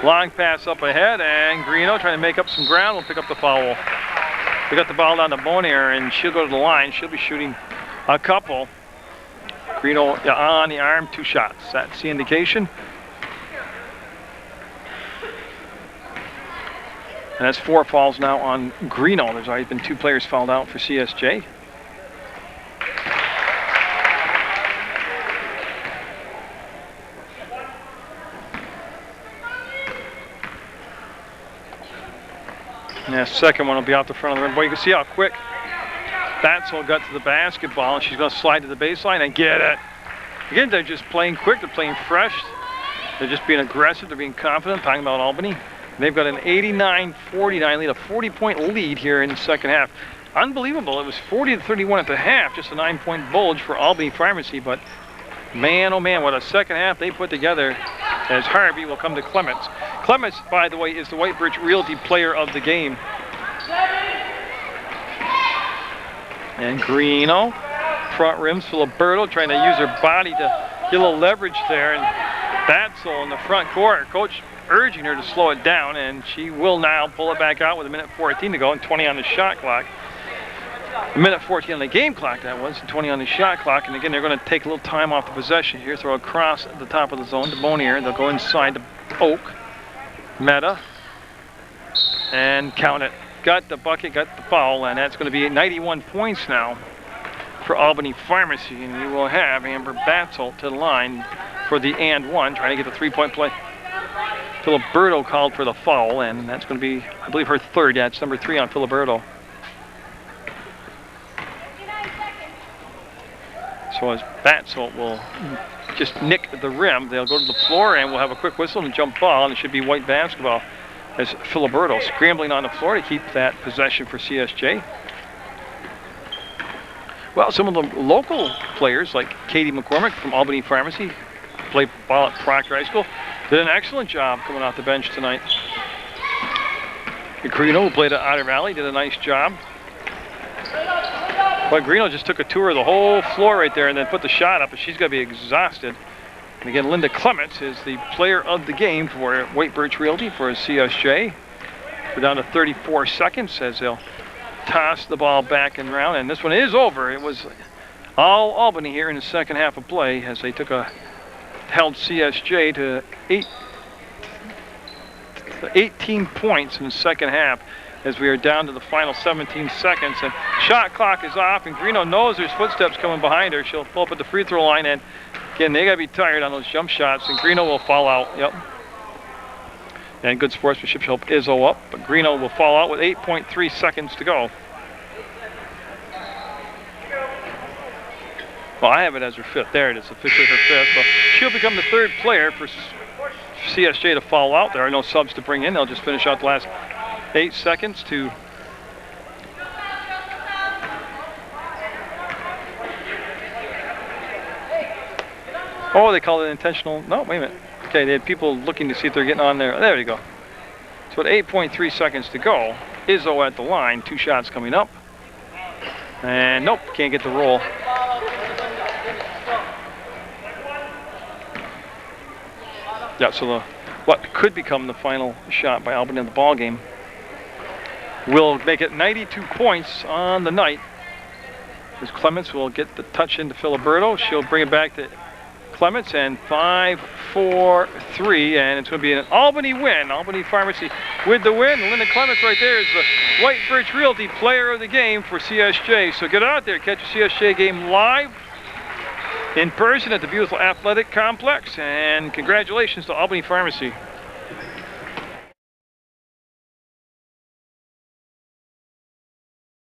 Long pass up ahead, and Greeno trying to make up some ground will pick up the foul. We got the ball down to Bonnier, and she'll go to the line. She'll be shooting a couple. Greeno on the arm, 2 shots. That's the indication. And that's 4 fouls now on Greeno. There's already been 2 players fouled out for CSJ. Yeah, second one will be out the front of the rim. Boy, you can see how quick Batsol got to the basketball, and she's going to slide to the baseline and get it. Again, they're just playing quick. They're playing fresh. They're just being aggressive. They're being confident. Talking about Albany. They've got an 89-49 lead, a 40-point lead here in the second half. Unbelievable. It was 40-31 at the half, just a 9-point bulge for Albany Pharmacy, but man, oh man, what a second half they put together as Harvey will come to Clements. Clements, by the way, is the White Birch Realty player of the game. And Greeno, front rim, Filiberto trying to use her body to get a little leverage there, and Batsol in the front court. Coach urging her to slow it down, and she will now pull it back out with 1:14 to go and 20 on the shot clock. 1:14 on the game clock, that was, and 20 on the shot clock. And again, they're going to take a little time off the possession here, throw across the top of the zone to Bonnier. They'll go inside to Oak, Meta, and count it. Got the bucket, got the foul, and that's going to be 91 points now for Albany Pharmacy. And we will have Amber Batsol to the line for the and one, trying to get the 3-point play. Filiberto called for the foul, and that's going to be, I believe, her third. Yeah, it's number 3 on Filiberto. So as Batsol will just nick the rim, they'll go to the floor, and we'll have a quick whistle and a jump ball, and it should be white basketball as Filiberto scrambling on the floor to keep that possession for CSJ. Well, some of the local players, like Katie McCormick from Albany Pharmacy, played ball at Proctor High School, did an excellent job coming off the bench tonight. Greeno, who played at Otter Valley, did a nice job. But Greeno just took a tour of the whole floor right there and then put the shot up, and she's going to be exhausted. And again, Linda Clements is the player of the game for White Birch Realty for CSJ. We're down to 34 seconds as they'll toss the ball back and round. And this one is over. It was all Albany here in the second half of play as they held CSJ to 18 points in the second half, as we are down to the final 17 seconds. And shot clock is off, and Greeno knows there's footsteps coming behind her. She'll pull up at the free throw line, and again, they got to be tired on those jump shots, and Greeno will fall out. Yep. And good sportsmanship, she'll help Izzo up, but Greeno will fall out with 8.3 seconds to go. Well, I have it as her 5th. There it is, officially her 5th. So she'll become the 3rd player for CSJ to fall out. There are no subs to bring in. They'll just finish out the last 8 seconds to they call it intentional. No, wait a minute. Okay, they had people looking to see if they're getting on there. There you go. So at 8.3 seconds to go, Izzo at the line, 2 shots coming up. And nope, can't get the roll. Yeah, so what could become the final shot by Albany in the ball game will make it 92 points on the night. As Clements will get the touch into Filiberto. She'll bring it back to Clements, and 5-4-3, and it's going to be an Albany win. Albany Pharmacy with the win. Linda Clements right there is the White Birch Realty player of the game for CSJ. So get out there, catch a CSJ game live in person at the beautiful athletic complex, and congratulations to Albany Pharmacy.